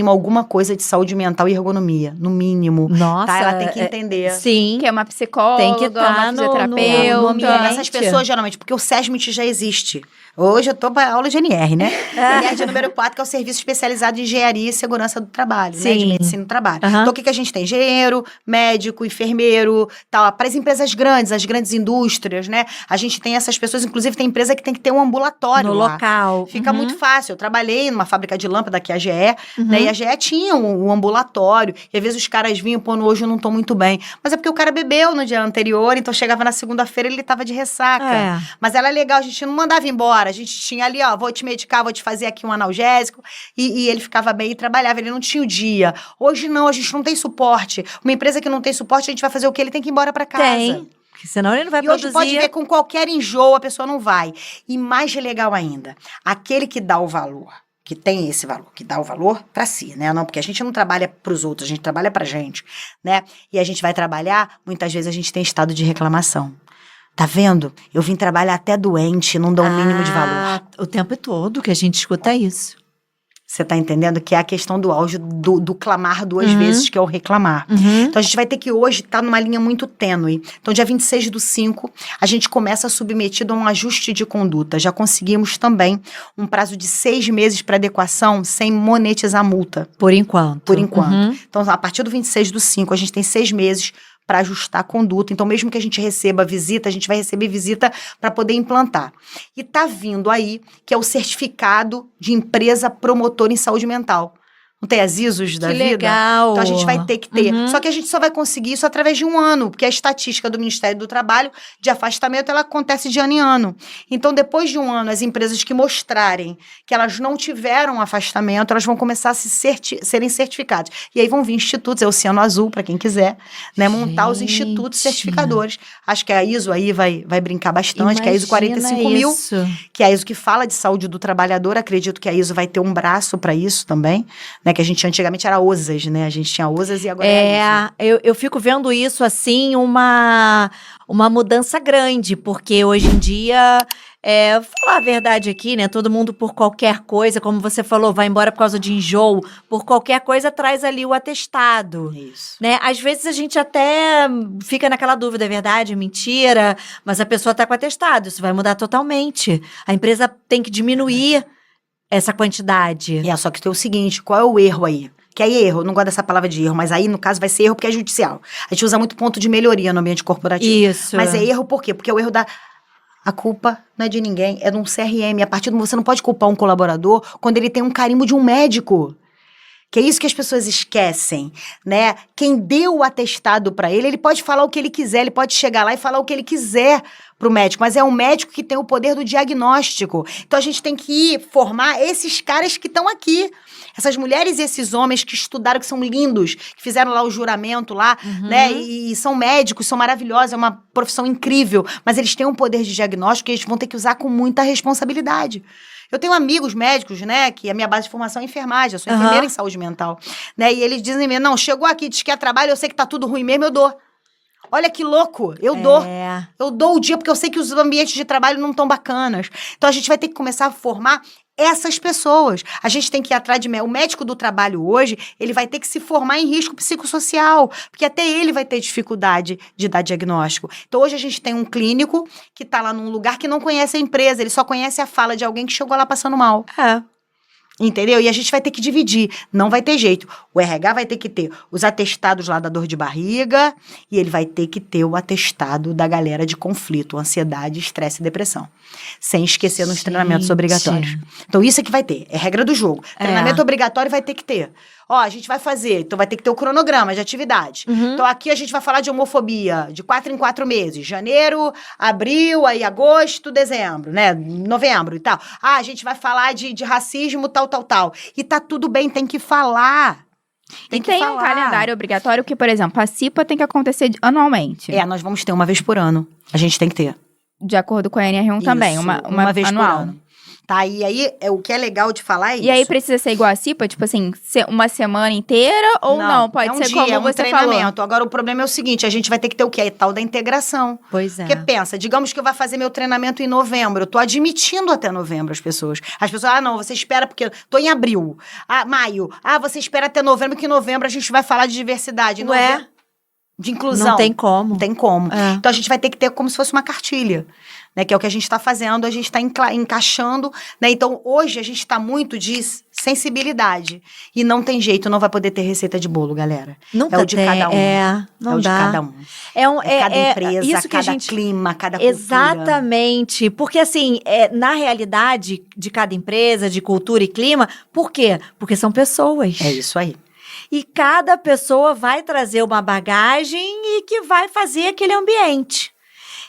alguma coisa de saúde mental e ergonomia. No mínimo. Nossa. Tá? Ela tem que entender. Sim. Que é uma psicóloga, Tem que uma estar no fisioterapeuta. ambiente. Essas pessoas, geralmente, porque o SESMIT já existe. Hoje eu tô para aula de NR, né? NR de número 4, que é o Serviço Especializado de Engenharia e Segurança do Trabalho, né? De Medicina do Trabalho. Então, o que a gente tem? Engenheiro, médico, enfermeiro, tal. Para as empresas grandes, as grandes indústrias, né? A gente tem essas pessoas, inclusive tem empresa que tem que ter um ambulatório No lá. local. Fica muito fácil. Eu trabalhei numa fábrica de lâmpada, que é a GE, né? E a GE tinha um ambulatório. E às vezes os caras vinham, pô, hoje eu não tô muito bem. Mas é porque o cara bebeu no dia anterior, então chegava na segunda-feira e ele tava de ressaca. Mas era legal, a gente não mandava embora. A gente tinha ali, ó, vou te medicar, vou te fazer aqui um analgésico. E ele ficava bem e trabalhava, ele não tinha o dia. Hoje não, a gente não tem suporte. Uma empresa que não tem suporte, a gente vai fazer o quê? Ele tem que ir embora pra casa. Tem. Porque senão ele não vai produzir. Hoje pode ver, com qualquer enjoo, a pessoa não vai. E mais legal ainda, aquele que dá o valor, que tem esse valor, que dá o valor pra si, né? Não, porque a gente não trabalha pros outros, a gente trabalha pra gente, né? E a gente vai trabalhar, muitas vezes a gente tem estado de reclamação. Tá vendo? Eu vim trabalhar até doente, não dou o mínimo de valor. O tempo todo que a gente escuta isso. Você tá entendendo? Que é a questão do auge do clamar duas vezes, que é o reclamar. Então, a gente vai ter que hoje estar numa linha muito tênue. Então, dia 26/5, a gente começa submetido a um ajuste de conduta. Já conseguimos também um prazo de 6 meses para adequação sem monetizar a multa. Por enquanto. Por enquanto. Então, a partir do 26/5, a gente tem 6 meses para ajustar a conduta. Então, mesmo que a gente receba visita, a gente vai receber visita para poder implantar. E tá vindo aí, que é o certificado de empresa promotora em saúde mental. Não tem as ISOs da vida? Que legal! Então, a gente vai ter que ter. Só que a gente só vai conseguir isso através de um ano, porque a estatística do Ministério do Trabalho de afastamento, ela acontece de ano em ano. Então, depois de um ano, as empresas que mostrarem que elas não tiveram afastamento, elas vão começar a serem certificadas. E aí vão vir institutos, é o Oceano Azul, para quem quiser, né, montar os institutos certificadores. Acho que a ISO aí vai brincar bastante, que é a ISO 45000, que é a ISO que fala de saúde do trabalhador. Acredito que a ISO vai ter um braço para isso também, né? Que a gente antigamente era OSAS, né? A gente tinha OSAS e agora é isso. Eu fico vendo isso, assim, uma mudança grande, porque hoje em dia, vou falar a verdade aqui, né? Todo mundo por qualquer coisa, como você falou, vai embora por causa de enjoo, por qualquer coisa traz ali o atestado. Isso. Né? Às vezes a gente até fica naquela dúvida, é verdade, mentira, mas a pessoa tá com atestado, isso vai mudar totalmente. A empresa tem que diminuir essa quantidade. Só que tem o seguinte, qual é o erro aí? Que aí é erro, eu não gosto dessa palavra de erro, mas aí no caso vai ser erro porque é judicial. A gente usa muito ponto de melhoria no ambiente corporativo. Isso. Mas é erro por quê? Porque é o erro da... A culpa não é de ninguém, é de um CRM. A partir do você não pode culpar um colaborador quando ele tem um carimbo de um médico. Que é isso que as pessoas esquecem, né? Quem deu o atestado para ele pode falar o que ele quiser, ele pode chegar lá e falar o que ele quiser pro médico, mas é um médico que tem o poder do diagnóstico. Então, a gente tem que formar esses caras que estão aqui. Essas mulheres e esses homens que estudaram, que são lindos, que fizeram lá o juramento lá, né? E são médicos, são maravilhosos, é uma profissão incrível. Mas eles têm um poder de diagnóstico que eles vão ter que usar com muita responsabilidade. Eu tenho amigos médicos, né, que a minha base de formação é enfermagem, eu sou enfermeira em saúde mental, né? E eles dizem, não, chegou aqui, diz que é trabalho, eu sei que tá tudo ruim mesmo, eu dou. Olha que louco, eu dou. Eu dou o dia porque eu sei que os ambientes de trabalho não estão bacanas. Então, a gente vai ter que começar a formar essas pessoas. A gente tem que ir atrás de... O médico do trabalho hoje, ele vai ter que se formar em risco psicossocial, porque até ele vai ter dificuldade de dar diagnóstico. Então, hoje a gente tem um clínico que tá lá num lugar que não conhece a empresa, ele só conhece a fala de alguém que chegou lá passando mal. Entendeu? E a gente vai ter que dividir. Não vai ter jeito. O RH vai ter que ter os atestados lá da dor de barriga e ele vai ter que ter o atestado da galera de conflito, ansiedade, estresse e depressão. Sem esquecer nos treinamentos obrigatórios. Então, isso é que vai ter. É regra do jogo. Treinamento obrigatório vai ter que ter. Ó, a gente vai fazer, então vai ter que ter o cronograma de atividade. Então, aqui a gente vai falar de homofobia de 4 em 4 meses. Janeiro, abril, aí agosto, dezembro, né? Novembro e tal. Ah, a gente vai falar de racismo, tal. E tá tudo bem, tem que falar. Tem um calendário obrigatório que, por exemplo, a CIPA tem que acontecer anualmente. Nós vamos ter uma vez por ano. A gente tem que ter. De acordo com a NR1 também, uma vez anual. por ano. Tá, e aí, o que é legal de falar é isso. E aí, precisa ser igual a CIPA? Tipo assim, uma semana inteira ou não? Pode ser como você falou. Agora, o problema é o seguinte, a gente vai ter que ter o quê? A tal da integração. Pois é. Porque pensa, digamos que eu vou fazer meu treinamento em novembro. Eu tô admitindo até novembro as pessoas. As pessoas, não, você espera porque... Tô em abril. Maio. Você espera até novembro, que em novembro a gente vai falar de diversidade. De inclusão. Não tem como. Não tem como. Então, a gente vai ter que ter como se fosse uma cartilha. Né, que é o que a gente está fazendo, a gente está encaixando, né? Então, hoje a gente está muito de sensibilidade. E não tem jeito, não vai poder ter receita de bolo, galera. Nunca é o de tem, cada um. Não de dá. cada um. Cada empresa, isso que cada clima, cada cultura. Exatamente. Porque, assim, na realidade de cada empresa, de cultura e clima, por quê? Porque são pessoas. É isso aí. E cada pessoa vai trazer uma bagagem e que vai fazer aquele ambiente.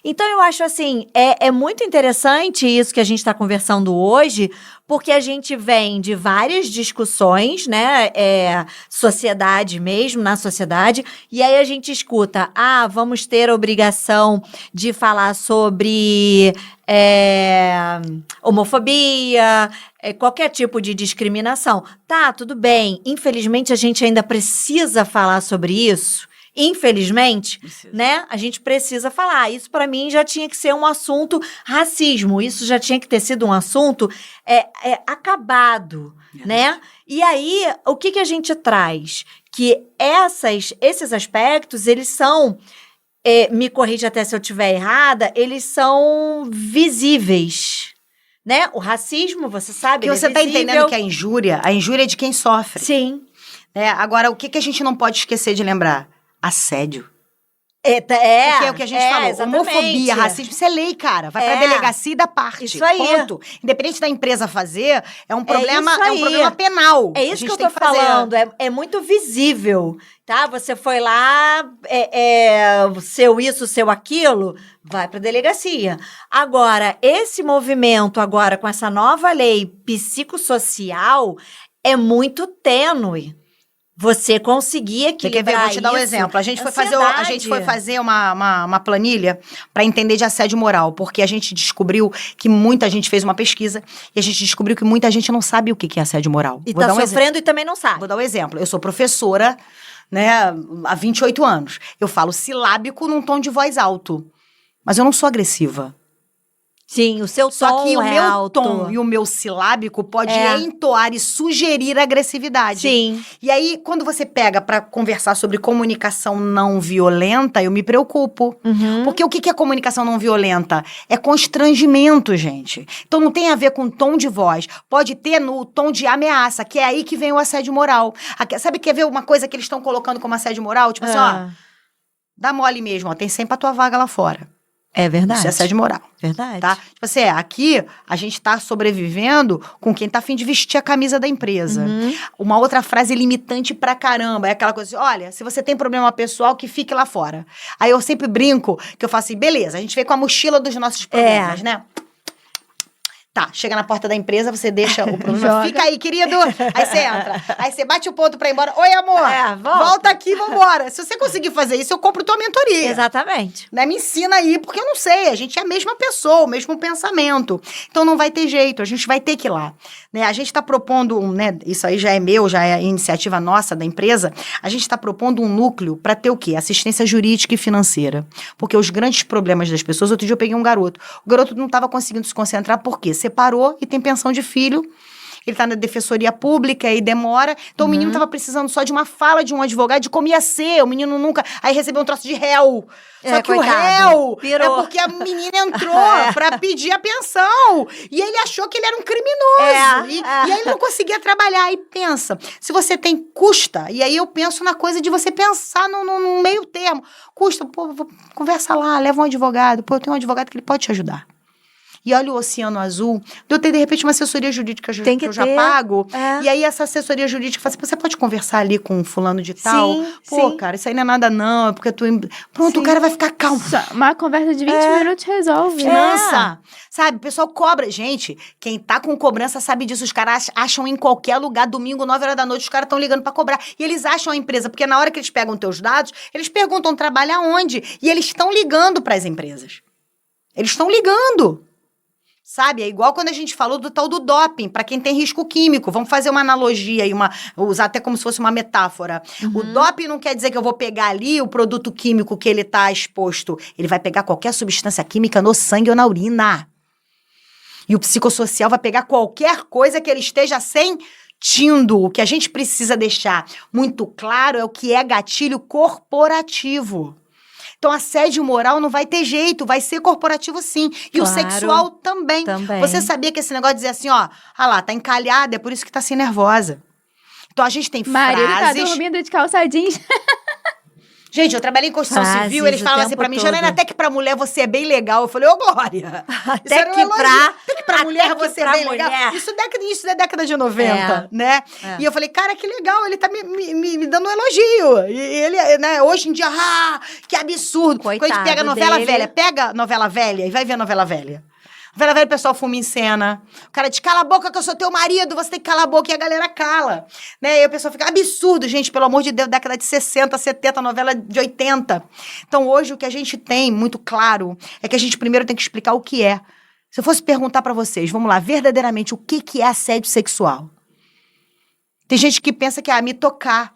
Então, eu acho assim, é muito interessante isso que a gente está conversando hoje, porque a gente vem de várias discussões, né, sociedade mesmo, na sociedade, e aí a gente escuta, vamos ter a obrigação de falar sobre homofobia, qualquer tipo de discriminação. Tá, tudo bem, infelizmente a gente ainda precisa falar sobre isso. Infelizmente, né? A gente precisa falar. Isso, para mim, já tinha que ser um assunto racismo. Isso já tinha que ter sido um assunto acabado, né? E aí, o que a gente traz? Que esses aspectos, eles são... me corrija até se eu estiver errada, eles são visíveis. Né? O racismo, você sabe, porque você está entendendo que a injúria é de quem sofre. Sim. Agora, o que a gente não pode esquecer de lembrar? Assédio. Porque é o que a gente falou. Exatamente. Homofobia, racismo, isso é lei, cara. Vai pra delegacia e dá parte. Isso aí. Ponto. Independente da empresa fazer, é um problema penal. É isso que eu tô falando. É muito visível, tá? Você foi lá, seu isso, seu aquilo, vai pra delegacia. Agora, esse movimento agora com essa nova lei psicossocial é muito tênue. Você conseguir equilibrar vou te dar um exemplo. A gente foi fazer uma planilha para entender de assédio moral, porque a gente descobriu que muita gente fez uma pesquisa e a gente descobriu que muita gente não sabe o que é assédio moral. E tá sofrendo e também não sabe. Vou dar um exemplo. Eu sou professora, né, há 28 anos. Eu falo silábico num tom de voz alto, mas eu não sou agressiva. Sim, o seu tom Só que o meu alto. tom e o meu silábico pode entoar e sugerir agressividade. Sim. E aí, quando você pega pra conversar sobre comunicação não violenta, eu me preocupo. Porque o que é comunicação não violenta? É constrangimento, gente. Então, não tem a ver com tom de voz. Pode ter no tom de ameaça, que é aí que vem o assédio moral. Sabe, quer ver uma coisa que eles estão colocando como assédio moral? Tipo assim, dá mole mesmo, tem sempre a tua vaga lá fora. É verdade. Isso é assédio moral. Verdade. Tá? Tipo assim, aqui a gente tá sobrevivendo com quem tá a fim de vestir a camisa da empresa. Uhum. Uma outra frase limitante pra caramba é aquela coisa assim, olha, se você tem problema pessoal, que fique lá fora. Aí eu sempre brinco, que eu falo assim, beleza, a gente vem com a mochila dos nossos problemas, né? Tá, chega na porta da empresa, você deixa o problema, Joga. fica aí, querido. Aí você entra, aí você bate o ponto pra ir embora. Oi, amor, Volta. volta aqui, vambora. Se você conseguir fazer isso, eu compro tua mentoria. Exatamente. Né? Me ensina aí, porque eu não sei, a gente é a mesma pessoa, o mesmo pensamento. Então não vai ter jeito, a gente vai ter que ir lá. Né? A gente está propondo, né, isso aí já é meu, já é iniciativa nossa da empresa, a gente está propondo um núcleo para ter o quê? Assistência jurídica e financeira. Porque os grandes problemas das pessoas, outro dia eu peguei um garoto, o garoto não estava conseguindo se concentrar, por quê? Separou e tem pensão de filho, ele tá na defensoria pública e demora. Então, o menino tava precisando só de uma fala de um advogado, de como ia ser. O menino nunca... Aí recebeu um troço de réu. Só que coitado, o réu pirou. é porque a menina entrou pra pedir a pensão. E ele achou que ele era um criminoso. E aí ele não conseguia trabalhar. E pensa, se você tem custa, e aí eu penso na coisa de você pensar no meio termo. Custa, pô, conversa lá, leva um advogado. Pô, eu tenho um advogado que ele pode te ajudar. E olha o oceano azul. Eu tenho, de repente, uma assessoria jurídica que eu já pago. E aí, essa assessoria jurídica fala assim, você pode conversar ali com um fulano de tal? Sim, Pô, sim. cara, isso aí não é nada não, é porque tu... Pronto, o cara vai ficar calmo. Uma conversa de 20 minutos resolve. Finança, sabe? O pessoal cobra. Gente, quem tá com cobrança sabe disso. Os caras acham em qualquer lugar, domingo, 9 horas da noite, os caras estão ligando pra cobrar. E eles acham a empresa, porque na hora que eles pegam teus dados, eles perguntam, trabalha onde? E eles estão ligando pras empresas. Eles estão ligando. Sabe? É igual quando a gente falou do tal do doping, para quem tem risco químico. Vamos fazer uma analogia e usar até como se fosse uma metáfora. O doping não quer dizer que eu vou pegar ali o produto químico que ele está exposto. Ele vai pegar qualquer substância química no sangue ou na urina. E o psicossocial vai pegar qualquer coisa que ele esteja sentindo. O que a gente precisa deixar muito claro é o que é gatilho corporativo. Então, assédio moral não vai ter jeito, vai ser corporativo sim. E o sexual também. Você sabia que esse negócio de dizer assim, ó, lá, tá encalhada, é por isso que tá assim nervosa. Então, a gente tem Marido frases... tá dormindo de calça jeans. Gente, eu trabalhei em construção civil, eles falavam assim pra mim, Janaína, até que pra mulher você é bem legal. Eu falei, ô, Glória. Até que pra mulher você é bem legal. Isso é década de 90, né? E eu falei, cara, que legal, ele tá me dando um elogio. E ele, né, hoje em dia, que absurdo. Coitado quando a gente pega novela dele. velha, pega novela velha e vai ver a novela velha. Novela velha, o pessoal fuma em cena. O cara diz, cala a boca que eu sou teu marido, você tem que calar a boca. E a galera cala. Né? E aí o pessoal fica, absurdo, gente, pelo amor de Deus, década de 60, 70, novela de 80. Então, hoje, o que a gente tem muito claro é que a gente primeiro tem que explicar o que é. Se eu fosse perguntar pra vocês, vamos lá, verdadeiramente, o que é assédio sexual? Tem gente que pensa que é me tocar.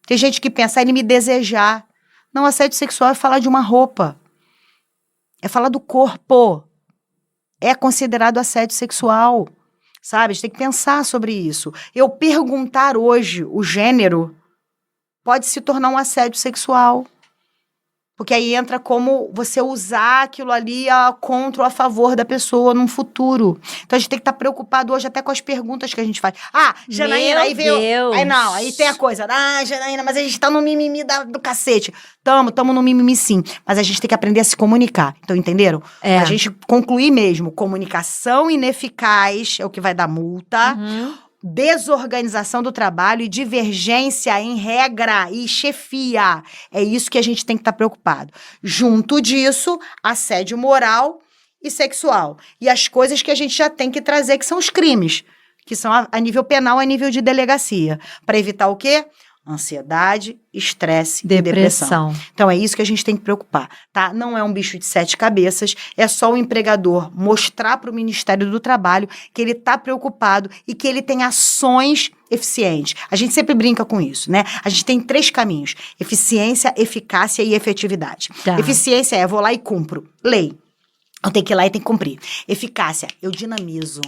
Tem gente que pensa ele me desejar. Não, assédio sexual é falar de uma roupa. É falar do corpo. É considerado assédio sexual, sabe? A gente tem que pensar sobre isso. Eu perguntar hoje o gênero pode se tornar um assédio sexual. Porque aí entra como você usar aquilo ali contra ou a favor da pessoa num futuro. Então a gente tem que estar preocupado hoje até com as perguntas que a gente faz. Janaína, aí veio... Deus. Aí não, aí tem a coisa. Janaína, mas a gente tá no mimimi do cacete. Tamo no mimimi sim. Mas a gente tem que aprender a se comunicar. Então, entenderam? A gente concluir mesmo. Comunicação ineficaz é o que vai dar multa. Desorganização do trabalho e divergência em regra e chefia. É isso que a gente tem que estar preocupado. Junto disso, assédio moral e sexual. E as coisas que a gente já tem que trazer, que são os crimes, que são a nível penal, a nível de delegacia. Para evitar o quê? Ansiedade, estresse e depressão. Então, é isso que a gente tem que preocupar, tá? Não é um bicho de 7 cabeças, é só o empregador mostrar para o Ministério do Trabalho que ele está preocupado e que ele tem ações eficientes. A gente sempre brinca com isso, né? A gente tem 3 caminhos: eficiência, eficácia e efetividade. Tá. Eficiência é, vou lá e cumpro. Lei. Eu tenho que ir lá e tenho que cumprir. Eficácia, eu dinamizo.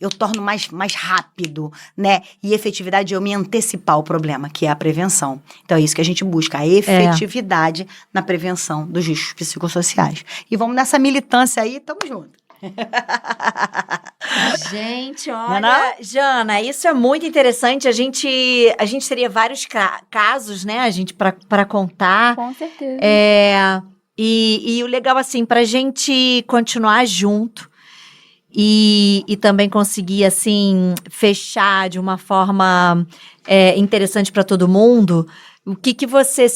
Eu torno mais rápido, né? E efetividade, eu me antecipar o problema, que é a prevenção. Então, é isso que a gente busca, a efetividade na prevenção dos riscos psicossociais. E vamos nessa militância aí, tamo junto. Gente, olha, Jana, isso é muito interessante. A gente teria vários casos, né, a gente para contar. Com certeza. E o legal, assim, pra gente continuar junto e também conseguir, assim, fechar de uma forma interessante pra todo mundo, o que você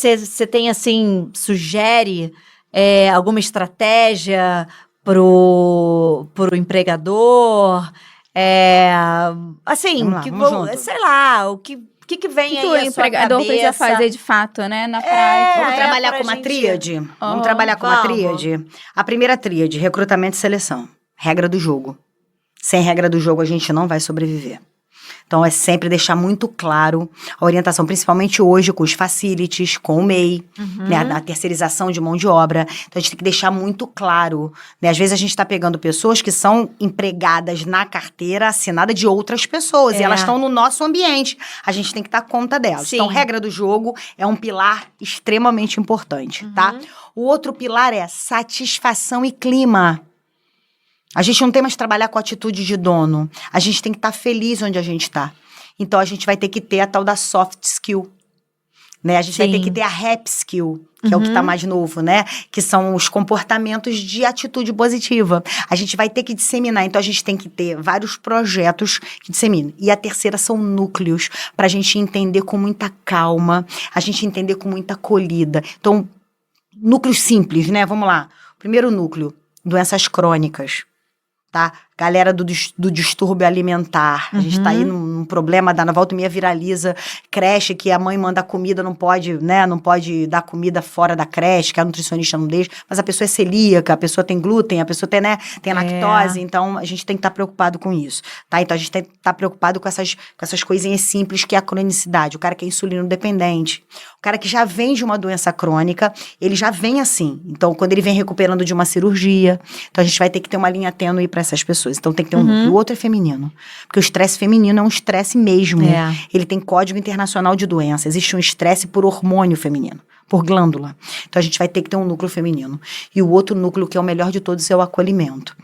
tem, assim, sugere alguma estratégia pro empregador? Assim, Vamos lá, vamos junto. sei lá, o que vem O que aí o à sua empregador precisa cabeça? fazer de fato, né? Na prática. Vamos trabalhar pra com uma gente- tríade? Aham, Vamos trabalhar com uma vamos. tríade? A primeira tríade, recrutamento e seleção. Regra do jogo. Sem regra do jogo, a gente não vai sobreviver. Então, é sempre deixar muito claro a orientação, principalmente hoje com os facilities, com o MEI, né, a terceirização de mão de obra. Então, a gente tem que deixar muito claro, né? Às vezes, a gente está pegando pessoas que são empregadas na carteira assinada de outras pessoas, e elas estão no nosso ambiente. A gente tem que dar conta delas. Sim. Então, regra do jogo é um pilar extremamente importante, tá? O outro pilar é satisfação e clima. A gente não tem mais que trabalhar com atitude de dono. A gente tem que estar feliz onde a gente está. Então, a gente vai ter que ter a tal da soft skill, né? A gente vai ter que ter a rap skill, que é o que está mais novo, né? Que são os comportamentos de atitude positiva. A gente vai ter que disseminar. Então, a gente tem que ter vários projetos que disseminam. E a terceira são núcleos, para a gente entender com muita calma, a gente entender com muita acolhida. Então, núcleos simples, né? Vamos lá. Primeiro núcleo, doenças crônicas. Tá? Galera do distúrbio alimentar. A gente tá aí num problema, na volta e meia viraliza. Creche, que a mãe manda comida, não pode, né? Não pode dar comida fora da creche, que a nutricionista não deixa. Mas a pessoa é celíaca, a pessoa tem glúten, a pessoa tem, né? Tem lactose. Então, a gente tem que estar preocupado com isso, tá? Então, a gente tem que estar preocupado com essas coisinhas simples, que é a cronicidade. O cara que é insulino dependente. O cara que já vem de uma doença crônica, ele já vem assim. Então, quando ele vem recuperando de uma cirurgia, então a gente vai ter que ter uma linha tênue para essas pessoas. Então, tem que ter um núcleo. O outro é feminino. Porque o estresse feminino é um estresse mesmo. Ele tem código internacional de doença. Existe um estresse por hormônio feminino, por glândula. Então, a gente vai ter que ter um núcleo feminino. E o outro núcleo, que é o melhor de todos, é o acolhimento.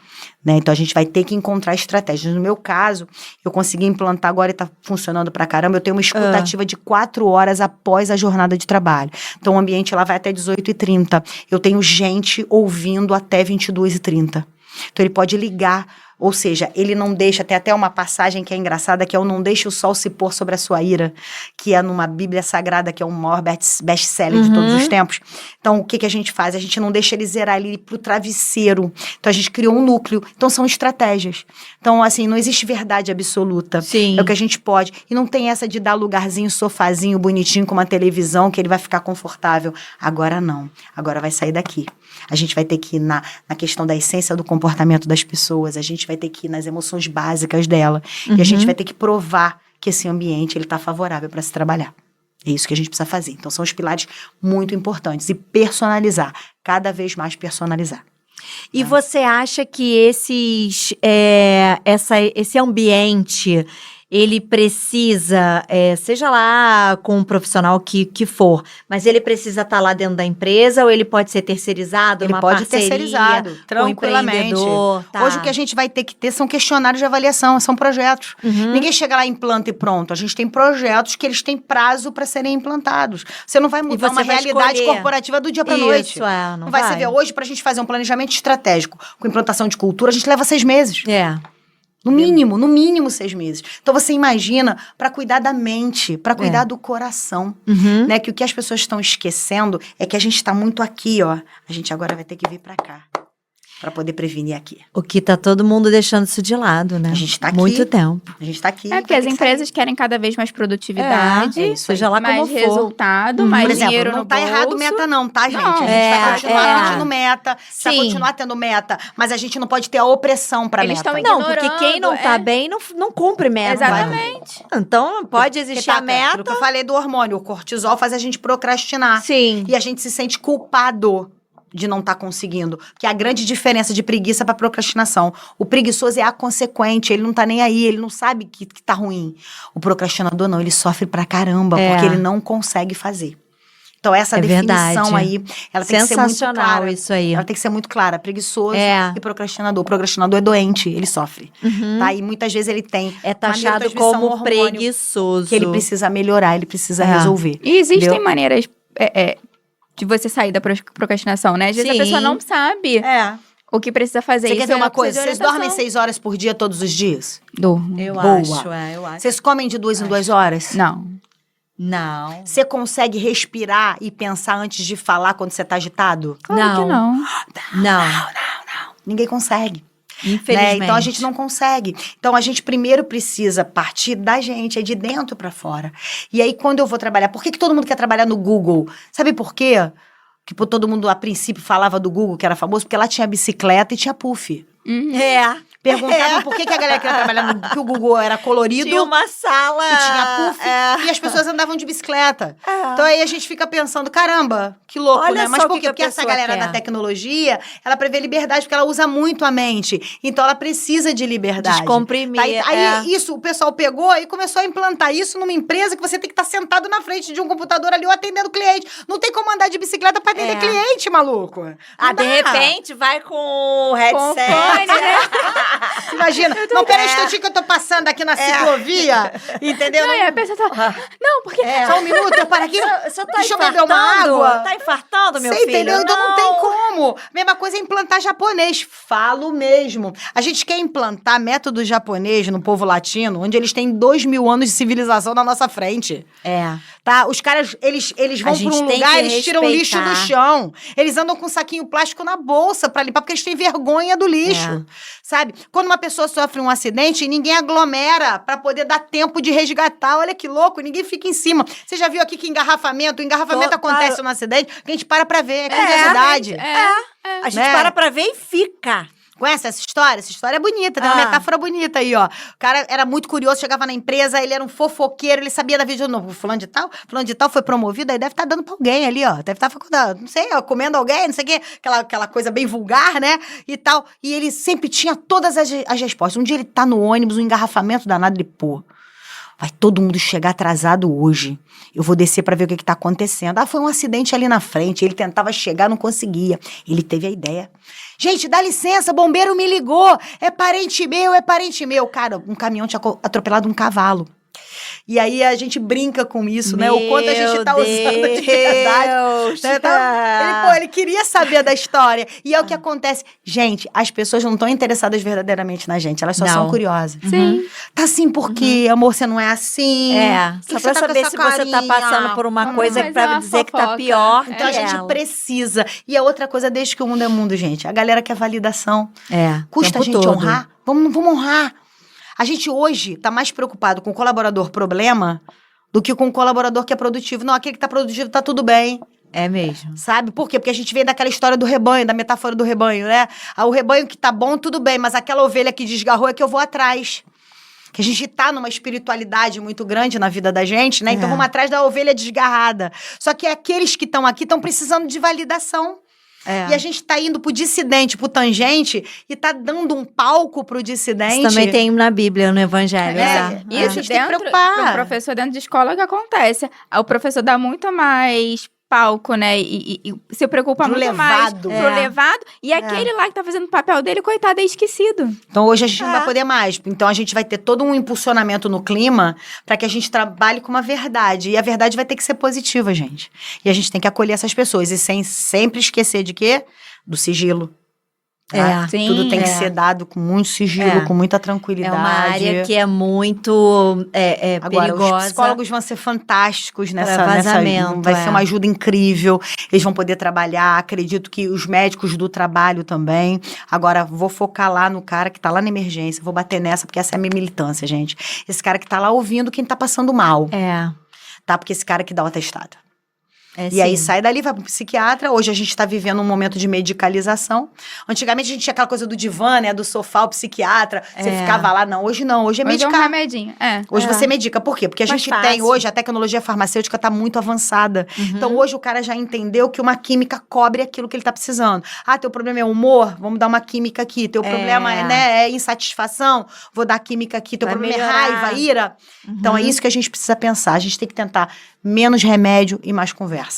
Né? Então, a gente vai ter que encontrar estratégias. No meu caso, eu consegui implantar agora e está funcionando pra caramba. Eu tenho uma escuta ativa de 4 horas após a jornada de trabalho. Então, o ambiente lá vai até 18h30. Eu tenho gente ouvindo até 22h30. Então, ele pode ligar, ou seja, ele não deixa, tem até uma passagem que é engraçada, que é o não deixe o sol se pôr sobre a sua ira, que é numa Bíblia Sagrada, que é o maior best-seller de todos os tempos. Então, o que a gente faz? A gente não deixa ele zerar ali pro travesseiro. Então, a gente criou um núcleo. Então, são estratégias. Então, assim, não existe verdade absoluta. Sim. É o que a gente pode. E não tem essa de dar lugarzinho, sofazinho, bonitinho, com uma televisão, que ele vai ficar confortável. Agora não. Agora vai sair daqui. A gente vai ter que ir na questão da essência do comportamento das pessoas, a gente vai ter que ir nas emoções básicas dela, e a gente vai ter que provar que esse ambiente ele está favorável para se trabalhar. É isso que a gente precisa fazer. Então, são os pilares muito importantes. E personalizar, cada vez mais personalizar. E você acha que esse ambiente, ele precisa, seja lá com um profissional que for, mas ele precisa estar lá dentro da empresa ou ele pode ser terceirizado, Ele numa pode ser parceria terceirizado, com o tranquilamente. empreendedor? Tá. Hoje o que a gente vai ter que ter são questionários de avaliação, são projetos. Ninguém chega lá, implanta e pronto. A gente tem projetos que eles têm prazo para serem implantados. Você não vai mudar você uma vai realidade escolher. corporativa do dia para noite. Isso, não vai. Você ver, hoje, para a gente fazer um planejamento estratégico com implantação de cultura, a gente leva 6 meses. No mínimo 6 meses. Então, você imagina para cuidar da mente, para cuidar do coração, né? Que o que as pessoas estão esquecendo é que a gente está muito aqui, ó. A gente agora vai ter que vir para cá, para poder prevenir aqui. O que tá todo mundo deixando isso de lado, né? A gente tá aqui. Muito tempo. A gente tá aqui. É porque as empresas querem cada vez mais produtividade, É isso aí. Seja lá mais como for. resultado, mais Por exemplo, dinheiro não no tá bolso. errado meta não, tá, gente? Não. A gente vai continuar é. tendo meta, vai Sim. continuar tendo meta, mas a gente não pode ter a opressão pra Eles meta. estão Não, porque ignorando, quem não tá bem não cumpre meta. Exatamente. Então, pode existir a Aquilo meta. que eu falei do hormônio, o cortisol faz a gente procrastinar. Sim. E a gente se sente culpado de não estar conseguindo. Porque a grande diferença de preguiça para procrastinação. O preguiçoso é aconsequente, ele não tá nem aí, ele não sabe que tá ruim. O procrastinador não, ele sofre pra caramba, porque ele não consegue fazer. Então, essa definição verdade. aí, ela tem que ser muito Sensacional clara. isso aí. Ela tem que ser muito clara. Preguiçoso e procrastinador. O procrastinador é doente, ele sofre. Tá? E muitas vezes ele tem É uma taxado neurotransmissão como hormônio preguiçoso. que ele precisa melhorar, ele precisa resolver. E existem Entendeu? maneiras de você sair da procrastinação, né? Às vezes a Sim. pessoa não sabe É. o que precisa fazer. Você quer Isso ver é uma precisa coisa? de Vocês orientação. dormem 6 horas por dia todos os dias? Durmo. Eu Boa. acho, eu acho. Vocês comem de 2 em 2 horas? Não. Não. Você consegue respirar e pensar antes de falar quando você tá agitado? Claro que não. Não. Ninguém consegue. Infelizmente. Né? Então a gente não consegue. Então a gente primeiro precisa partir da gente, é de dentro pra fora. E aí quando eu vou trabalhar, por que todo mundo quer trabalhar no Google? Sabe por quê? Que todo mundo a princípio falava do Google que era famoso, porque lá tinha bicicleta e tinha puff. É. Perguntavam por que a galera queria trabalhar no que o Google era colorido Tinha uma sala. e tinha puff e as pessoas andavam de bicicleta. Então aí a gente fica pensando, caramba, que louco, Olha né? Mas só por o que quê? que a Porque essa pessoa galera quer. da tecnologia, ela prevê liberdade, porque ela usa muito a mente. Então ela precisa de liberdade. Descomprimir. Tá? Aí isso, o pessoal pegou e começou a implantar isso numa empresa que você tem que estar sentado na frente de um computador ali ou atendendo o cliente. Não tem como andar de bicicleta pra atender cliente, maluco. Não Ah, de dá. repente vai com o Com headset. fone, né? Imagina. Não, pera aí, um instantinho que eu tô passando aqui na ciclovia. Entendeu? Não, e a pessoa tá... Não, porque... Só um minuto, eu paro aqui. Você tá Deixa eu infartando? beber uma água. Tá infartando, meu Você filho? entendeu? Então não tem como. Mesma coisa é implantar japonês. Falo mesmo. A gente quer implantar método japonês no povo latino, onde eles têm 2.000 anos de civilização na nossa frente. É. Tá? Os caras, eles vão A gente pra um tem lugar, que eles tiram lixo do respeitar. chão. Eles andam com um saquinho plástico na bolsa pra limpar, porque eles têm vergonha do lixo. Sabe? Quando uma pessoa sofre um acidente, ninguém aglomera pra poder dar tempo de resgatar. Olha que louco, ninguém fica em cima. Você já viu aqui que o engarrafamento acontece no acidente, que a gente para pra ver, é curiosidade. A gente Né? para pra ver e fica. Conhece essa história? Essa história é bonita, tem uma metáfora bonita aí, ó. O cara era muito curioso, chegava na empresa, ele era um fofoqueiro, ele sabia da vida de novo. Fulano de tal foi promovido, aí deve estar dando pra alguém ali, ó. Deve estar, não sei, ó, comendo alguém, não sei o quê. Aquela coisa bem vulgar, né? E tal. E ele sempre tinha todas as respostas. Um dia ele tá no ônibus, um engarrafamento danado, ele, pô, vai todo mundo chegar atrasado hoje. Eu vou descer pra ver o que tá acontecendo. Ah, foi um acidente ali na frente. Ele tentava chegar, não conseguia. Ele teve a ideia. Gente, dá licença, bombeiro me ligou. É parente meu, é parente meu. Cara, um caminhão tinha atropelado um cavalo. E aí a gente brinca com isso, né? O quanto a gente tá usando de verdade. Né? Então, ele queria saber da história. E é o que acontece. Gente, as pessoas não estão interessadas verdadeiramente na gente. Elas só são curiosas. Sim. Tá assim por quê? Amor, você não é assim. Só Que pra você tá com saber essa se você tá carinha? passando por uma coisa Mas é pra uma dizer que tá fofoca. pior. Então a que gente ela. precisa. E a outra coisa, desde que o mundo é mundo, gente. A galera quer validação. Custa a tempo gente todo. honrar? Vamos honrar. A gente hoje tá mais preocupado com o colaborador problema do que com o colaborador que é produtivo. Não, aquele que tá produtivo tá tudo bem. É mesmo. Sabe? Por quê? Porque a gente vem daquela história do rebanho, da metáfora do rebanho, né? O rebanho que tá bom, tudo bem, mas aquela ovelha que desgarrou é que eu vou atrás. Que a gente tá numa espiritualidade muito grande na vida da gente, né? Então vamos atrás da ovelha desgarrada. Só que aqueles que estão aqui estão precisando de validação. E a gente tá indo pro dissidente, pro tangente, e tá dando um palco pro dissidente. Isso também tem na Bíblia, no Evangelho. E a Isso gente tem que dentro preocupar. de um professor dentro de escola que acontece. O professor dá muito mais palco, né? E se preocupa Pro muito mais levado. pro levado. E aquele lá que tá fazendo o papel dele, coitado, é esquecido. Então hoje a gente não vai poder mais. Então a gente vai ter todo um impulsionamento no clima para que a gente trabalhe com uma verdade. E a verdade vai ter que ser positiva, gente. E a gente tem que acolher essas pessoas. E sem sempre esquecer de quê? Do sigilo. Tá? Sim, Tudo tem que ser dado com muito sigilo, com muita tranquilidade. É uma área que é muito Agora, perigosa. os psicólogos vão ser fantásticos nessa vazamento, vai ser uma ajuda incrível. Eles vão poder trabalhar. Acredito que os médicos do trabalho também. Agora, vou focar lá no cara que tá lá na emergência. Vou bater nessa, porque essa é a minha militância, gente. Esse cara que tá lá ouvindo quem tá passando mal. Tá? Porque esse cara que dá o atestado. E aí sai dali, vai pro psiquiatra. Hoje a gente tá vivendo um momento de medicalização. Antigamente a gente tinha aquela coisa do divã, né? Do sofá, o psiquiatra. Você ficava lá. Não, hoje não. Hoje é Hoje é um medicar. remedinho. Hoje você medica. Por quê? Porque a Mais gente fácil. tem hoje, a tecnologia farmacêutica tá muito avançada. Então hoje o cara já entendeu que uma química cobre aquilo que ele tá precisando. Ah, teu problema é humor? Vamos dar uma química aqui. Teu problema é insatisfação? Vou dar química aqui. Teu Vai problema melhorar. é raiva, ira? Então é isso que a gente precisa pensar. A gente tem que tentar menos remédio e mais conversa.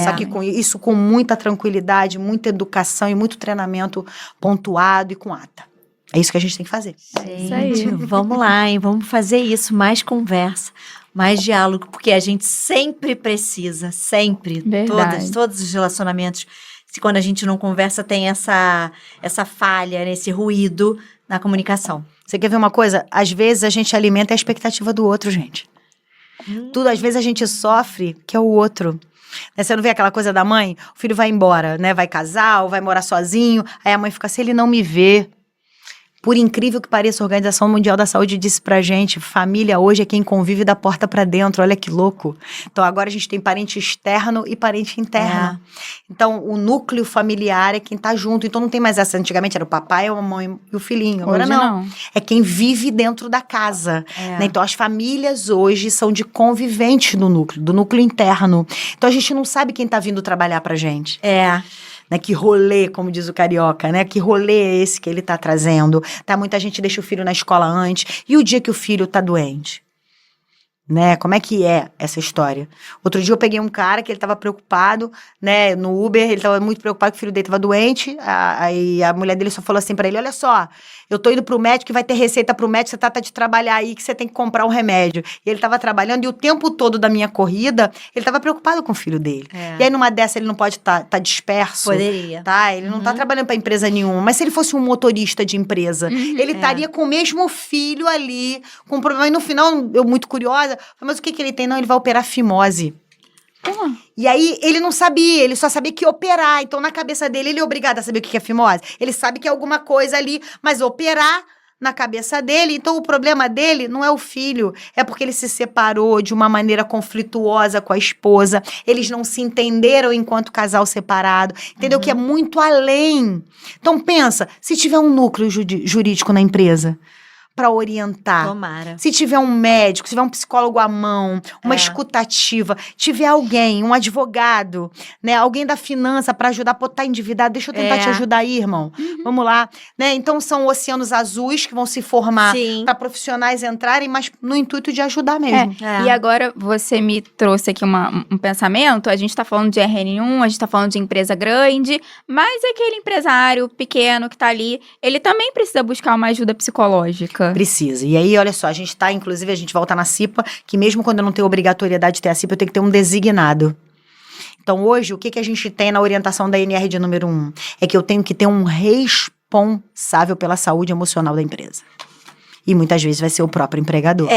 Só que com isso com muita tranquilidade, muita educação e muito treinamento pontuado e com ata. É isso que a gente tem que fazer. Isso aí. Gente, vamos lá, hein? Vamos fazer isso, mais conversa. Mais diálogo, porque a gente sempre precisa, sempre. Verdade. Todos os relacionamentos, quando a gente não conversa, tem essa falha, esse ruído na comunicação. Você quer ver uma coisa? Às vezes a gente alimenta a expectativa do outro, gente. Tudo, às vezes a gente sofre, que é o outro. Né? Você não vê aquela coisa da mãe? O filho vai embora, né? Vai casar ou vai morar sozinho. Aí a mãe fica, se ele não me vê. Por incrível que pareça, a Organização Mundial da Saúde disse pra gente, família hoje é quem convive da porta pra dentro, olha que louco. Então agora a gente tem parente externo e parente interno. Então o núcleo familiar é quem tá junto, então não tem mais essa, antigamente era o papai, a mamãe e o filhinho, agora Hoje não. é quem vive dentro da casa. Né? Então as famílias hoje são de conviventes do núcleo interno. Então a gente não sabe quem tá vindo trabalhar pra gente. Né, que rolê, como diz o carioca, né? Que rolê é esse que ele tá trazendo? Tá, muita gente deixa o filho na escola antes. E o dia que o filho tá doente? Né? Como é que é essa história? Outro dia eu peguei um cara que ele tava preocupado, né? No Uber, ele tava muito preocupado que o filho dele tava doente. Aí a mulher dele só falou assim pra ele, olha só, eu tô indo pro médico e vai ter receita pro médico, você trata de trabalhar aí que você tem que comprar um remédio. E ele tava trabalhando e o tempo todo da minha corrida, ele tava preocupado com o filho dele. E aí numa dessa ele não pode tá disperso. Poderia. Tá? Ele não tá trabalhando pra empresa nenhuma. Mas se ele fosse um motorista de empresa, ele estaria com o mesmo filho ali, com um problema. E no final, eu muito curiosa, mas o que ele tem? Não, ele vai operar fimose. E aí, ele não sabia, ele só sabia que operar. Então, na cabeça dele, ele é obrigado a saber o que é fimose. Ele sabe que é alguma coisa ali, mas operar na cabeça dele. Então, o problema dele não é o filho, é porque ele se separou de uma maneira conflituosa com a esposa. Eles não se entenderam enquanto casal separado. Entendeu? Que é muito além. Então, pensa, se tiver um núcleo jurídico na empresa para orientar. Tomara. Se tiver um médico, se tiver um psicólogo à mão, uma escutativa, tiver alguém, um advogado, né, alguém da finança para ajudar, pô, tá endividado, deixa eu tentar te ajudar aí, irmão. Vamos lá, né? Então são oceanos azuis que vão se formar para profissionais entrarem, mas no intuito de ajudar mesmo. E agora você me trouxe aqui um pensamento, a gente tá falando de RN1, a gente tá falando de empresa grande, mas aquele empresário pequeno que tá ali, ele também precisa buscar uma ajuda psicológica. Precisa. E aí, olha só, a gente tá, inclusive, a gente volta na CIPA, que mesmo quando eu não tenho obrigatoriedade de ter a CIPA, eu tenho que ter um designado. Então, hoje, o que a gente tem na orientação da NR de número 1? É que eu tenho que ter um responsável pela saúde emocional da empresa. E muitas vezes vai ser o próprio empregador.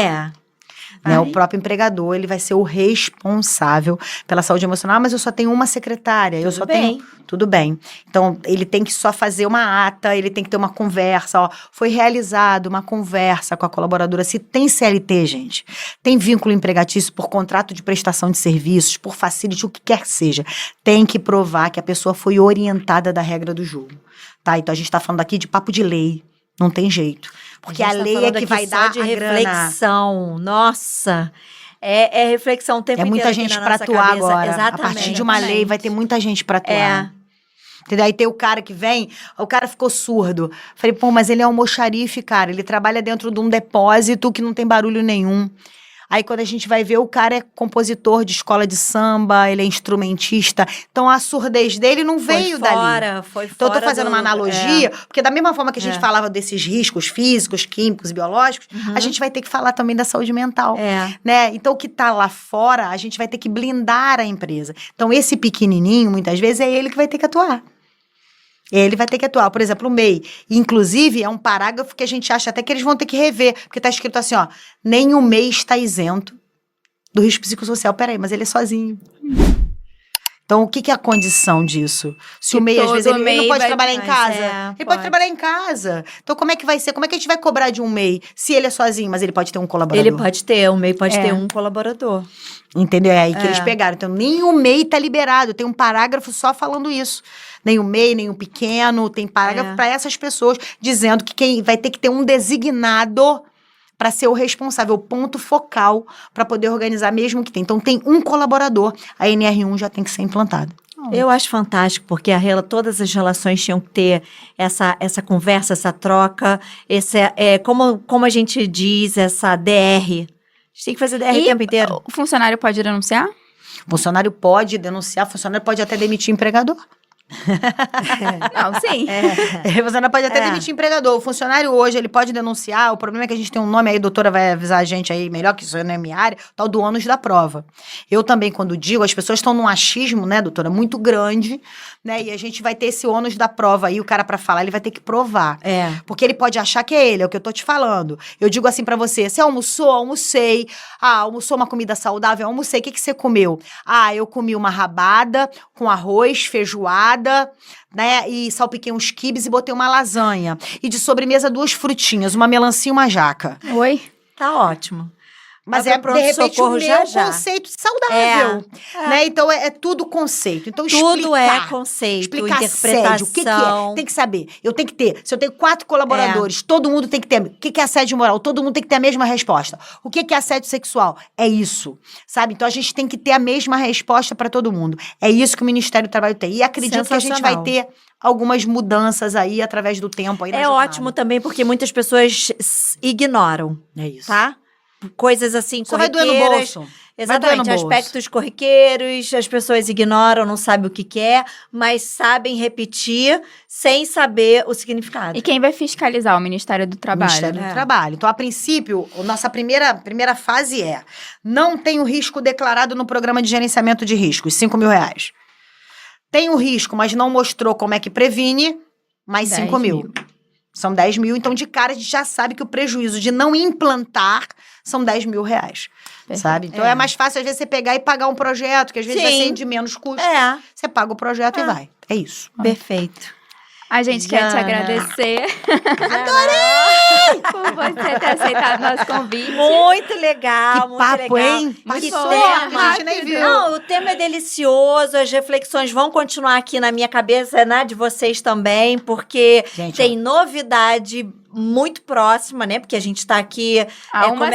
Né? O próprio empregador, ele vai ser o responsável pela saúde emocional, mas eu só tenho uma secretária, eu só tenho... Tudo bem. Então, ele tem que só fazer uma ata, ele tem que ter uma conversa, ó. Foi realizado uma conversa com a colaboradora. Se tem CLT, gente, tem vínculo empregatício por contrato de prestação de serviços, por facility, o que quer que seja, tem que provar que a pessoa foi orientada da regra do jogo. Tá? Então, a gente tá falando aqui de papo de lei. Não tem jeito. Porque a lei é que vai dar de a reflexão. grana. Nossa, é reflexão o tempo inteiro. É muita gente para atuar cabeça. agora. Exatamente. A partir de uma lei vai ter muita gente para atuar. Entendeu? Aí tem o cara que vem, o cara ficou surdo. Falei, pô, mas ele é um almoxarife, cara. Ele trabalha dentro de um depósito que não tem barulho nenhum. Aí quando a gente vai ver, o cara é compositor de escola de samba, ele é instrumentista. Então a surdez dele não veio dali. Foi fora. Então eu tô fazendo uma analogia, porque da mesma forma que a gente falava desses riscos físicos, químicos, biológicos, a gente vai ter que falar também da saúde mental. Né? Então o que tá lá fora, a gente vai ter que blindar a empresa. Então esse pequenininho, muitas vezes, é ele que vai ter que atuar. Ele vai ter que atuar. Por exemplo, o MEI. Inclusive, é um parágrafo que a gente acha até que eles vão ter que rever. Porque tá escrito assim, ó. Nem o MEI está isento do risco psicossocial. Peraí, mas ele é sozinho. Então, o que é a condição disso? Se o MEI, às vezes, ele não pode trabalhar em casa. Ele pode trabalhar em casa. Então, como é que vai ser? Como é que a gente vai cobrar de um MEI se ele é sozinho, mas ele pode ter um colaborador? Ele pode ter, o MEI pode ter um colaborador. Entendeu? É aí que eles pegaram. Então, nem o MEI tá liberado. Tem um parágrafo só falando isso. Nem o MEI, nem o pequeno. Tem parágrafo para essas pessoas dizendo que quem vai ter que ter um designado para ser o responsável, o ponto focal para poder organizar mesmo que tem. Então, tem um colaborador. A NR1 já tem que ser implantada. Eu acho fantástico, porque todas as relações tinham que ter essa conversa, essa troca, como a gente diz, essa DR. A gente tem que fazer DR o tempo inteiro. O funcionário pode denunciar? O funcionário pode denunciar, o funcionário pode até demitir o empregador. Não, sim. Você não pode até demitir empregador. O funcionário hoje, ele pode denunciar. O problema é que a gente tem um nome aí, a doutora vai avisar a gente aí melhor, que isso não é minha área, tal do ônus da prova. Eu também, quando digo, as pessoas estão num achismo, né, doutora, muito grande, né, e a gente vai ter esse ônus da prova aí, o cara pra falar, ele vai ter que provar. Porque ele pode achar que é ele, é o que eu tô te falando. Eu digo assim pra você, você almoçou? Almocei. Ah, almoçou uma comida saudável? Almocei. O que você comeu? Ah, eu comi uma rabada com arroz, feijoada, né, e salpiquei uns quibes e botei uma lasanha. E de sobremesa, 2 frutinhas, uma melancia e uma jaca. Oi? Tá ótimo. Mas Vai é, pro de repente, o pronto-socorro meu já. conceito saudável. Né? Então, é tudo conceito. Então, Tudo é explicar. conceito, Explicar interpretação. assédio, o que é? Tem que saber. Eu tenho que ter. Se eu tenho 4 colaboradores, todo mundo tem que ter. O que é assédio moral? Todo mundo tem que ter a mesma resposta. O que é assédio sexual? É isso. Sabe? Então, a gente tem que ter a mesma resposta para todo mundo. É isso que o Ministério do Trabalho tem. E acredito que a gente vai ter algumas mudanças aí através do tempo. Aí na jornada. Ótimo também, porque muitas pessoas ignoram, É isso. tá? Coisas assim, Só vai doer no corriqueiras. bolso. Exatamente, aspectos corriqueiros, as pessoas ignoram, não sabem o que é, mas sabem repetir sem saber o significado. E quem vai fiscalizar? O Ministério do Trabalho. Ministério do Trabalho. Então, a princípio, a nossa primeira fase é: não tem o risco declarado no programa de gerenciamento de riscos, R$5.000. Tem o risco, mas não mostrou como é que previne, mais 5 mil. São 10 mil, então de cara a gente já sabe que o prejuízo de não implantar são 10 mil reais, sabe? Então é mais fácil às vezes você pegar e pagar um projeto, que às vezes vai ser de menos custo. Você paga o projeto e vai. É isso. Perfeito. A gente quer te agradecer. Adorei! Por você ter aceitado nosso convite. Muito legal, Que muito papo, legal. hein? Que Passou, tema. a gente nem viu. Não, o tema é delicioso, as reflexões vão continuar aqui na minha cabeça, na de vocês também, porque Gente, tem novidade muito próxima, né? Porque a gente tá aqui há uma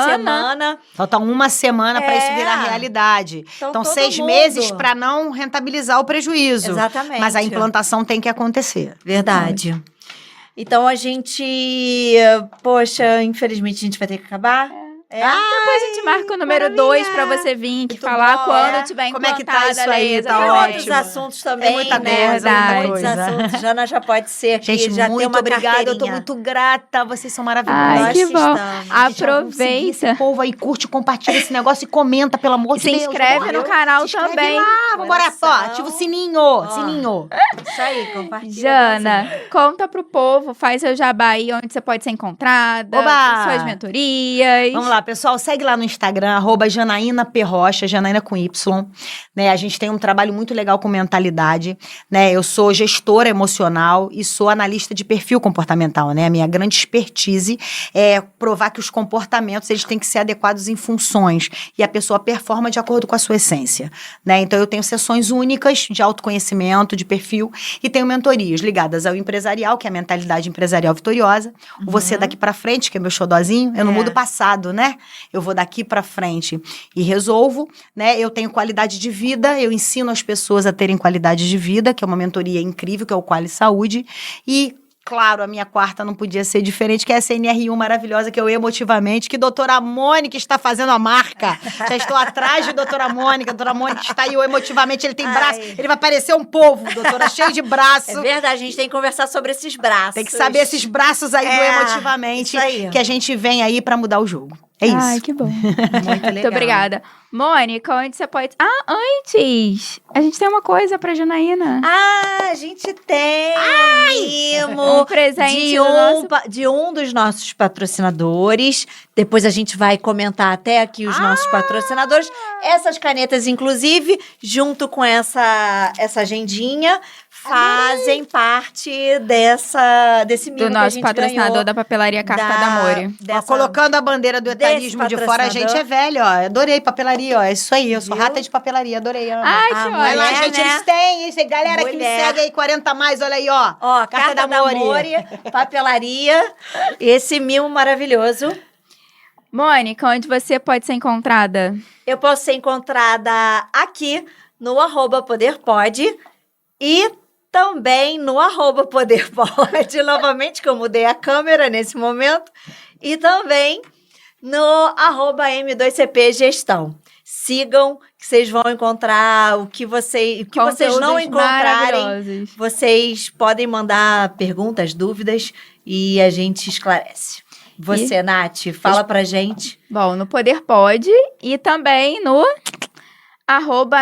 semana. Falta uma semana para isso virar realidade. Então 6 meses para não rentabilizar o prejuízo. Exatamente. Mas a implantação tem que acontecer. Verdade. Então a gente, poxa, infelizmente a gente vai ter que acabar. Depois a gente marca o número 2 pra você vir aqui falar quando tiver Como é que implantada tá isso a lei, aí? Tá exatamente. Outros assuntos também, muita né? coisa, muita Muitos coisa. assuntos. Jana já pode ser aqui, Gente, já tem muito uma obrigada. Eu tô carteirinha. muito grata. Vocês são maravilhosos. Ai, Nós que bom. estamos. Gente, vamos seguir esse Aproveita. povo aí, curte, compartilha esse negócio e comenta, pelo amor de Se Deus. inscreve no canal Se inscreve também. lá, vambora. Coração. Ó, ativa o sininho. Sininho. Isso aí, compartilha. Jana, conta pro povo, faz seu jabá aí, onde você pode ser encontrada, Oba! suas mentorias. Vamos lá, pessoal. Segue lá no Instagram, @Janaína P. Rocha, Janaína com Y. Né, a gente tem um trabalho muito legal com mentalidade. Né? Eu sou gestora emocional e sou analista de perfil comportamental. Né? A minha grande expertise é provar que os comportamentos eles têm que ser adequados em funções e a pessoa performa de acordo com a sua essência. Né? Então, eu tenho sessões únicas de autoconhecimento, de perfil e tenho mentorias ligadas ao empresarial, que é a mentalidade empresarial vitoriosa. O Você Daqui Pra Frente, que é meu xodózinho. Eu não mudo o passado, né? Eu vou daqui pra frente e resolvo, né? Eu tenho qualidade de vida, eu ensino as pessoas a terem qualidade de vida, que é uma mentoria incrível, que é o Quali Saúde. E, claro, a minha quarta não podia ser diferente, que é a CNR1 maravilhosa, que é o Emotivamente, que doutora Mônica está fazendo a marca. Já estou atrás de doutora Mônica. A doutora Mônica está aí, o Emotivamente, ele tem braço, ele vai parecer um povo, doutora, cheio de braço. É verdade, a gente tem que conversar sobre esses braços. Tem que saber esses braços aí do Emotivamente, isso aí. que a gente vem aí para mudar o jogo. É isso. Ai, que bom. Muito legal. Muito obrigada. Mônica, onde você pode... antes! A gente tem uma coisa pra Janaína. A gente tem um mimo Um presente de do nosso... de um dos nossos patrocinadores. Depois a gente vai comentar até aqui os nossos patrocinadores. Essas canetas, inclusive, junto com essa agendinha, fazem parte desse mimo Do que a nosso gente patrocinador ganhou da papelaria Carta da Amore. Ó, colocando a bandeira do etarismo de fora, a gente é velho, ó. Adorei papelaria, ó. É isso aí, eu sou rata de papelaria, adorei. Amo. Ai, que Vai lá, ótimo. gente, eles têm. Isso aí, galera que me Mulher. segue aí, 40 a mais, olha aí, ó. Ó, Carta da Amore, papelaria, esse mimo maravilhoso. Mônica, onde você pode ser encontrada? Eu posso ser encontrada aqui no @poderpod e também no @poderpod, novamente, que eu mudei a câmera nesse momento, e também no @M2CP Gestão. Sigam, que vocês vão encontrar o que vocês não Conteúdos encontrarem. maravilhosos. Vocês podem mandar perguntas, dúvidas e a gente esclarece. Você, Nath, fala pra gente. Bom, no Poder Pode e também no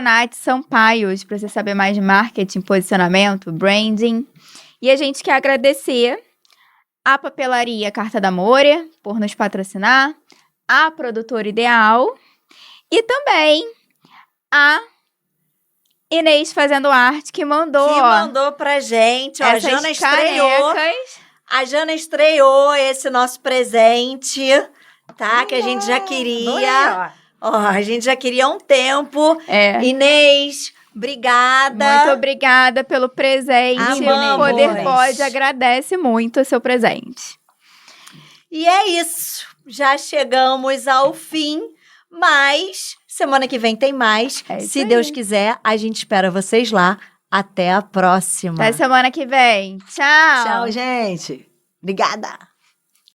@NathSampaios, para você saber mais de marketing, posicionamento, branding. E a gente quer agradecer a Papelaria Carta da Moura por nos patrocinar, a Produtora Ideal e também a Inês Fazendo Arte, que mandou, Que mandou pra gente. Ó, a essas Jana estreou. canecas. A Jana estreou esse nosso presente, tá? Que a gente já queria. Ó, a gente já queria há um tempo. É. Inês, obrigada. Muito obrigada pelo presente. Amamos. O Poder Pode agradece muito o seu presente. E é isso. Já chegamos ao fim, mas semana que vem tem mais. É isso Se aí. Deus quiser, a gente espera vocês lá. Até a próxima. Até semana que vem. Tchau. Tchau, gente. Obrigada.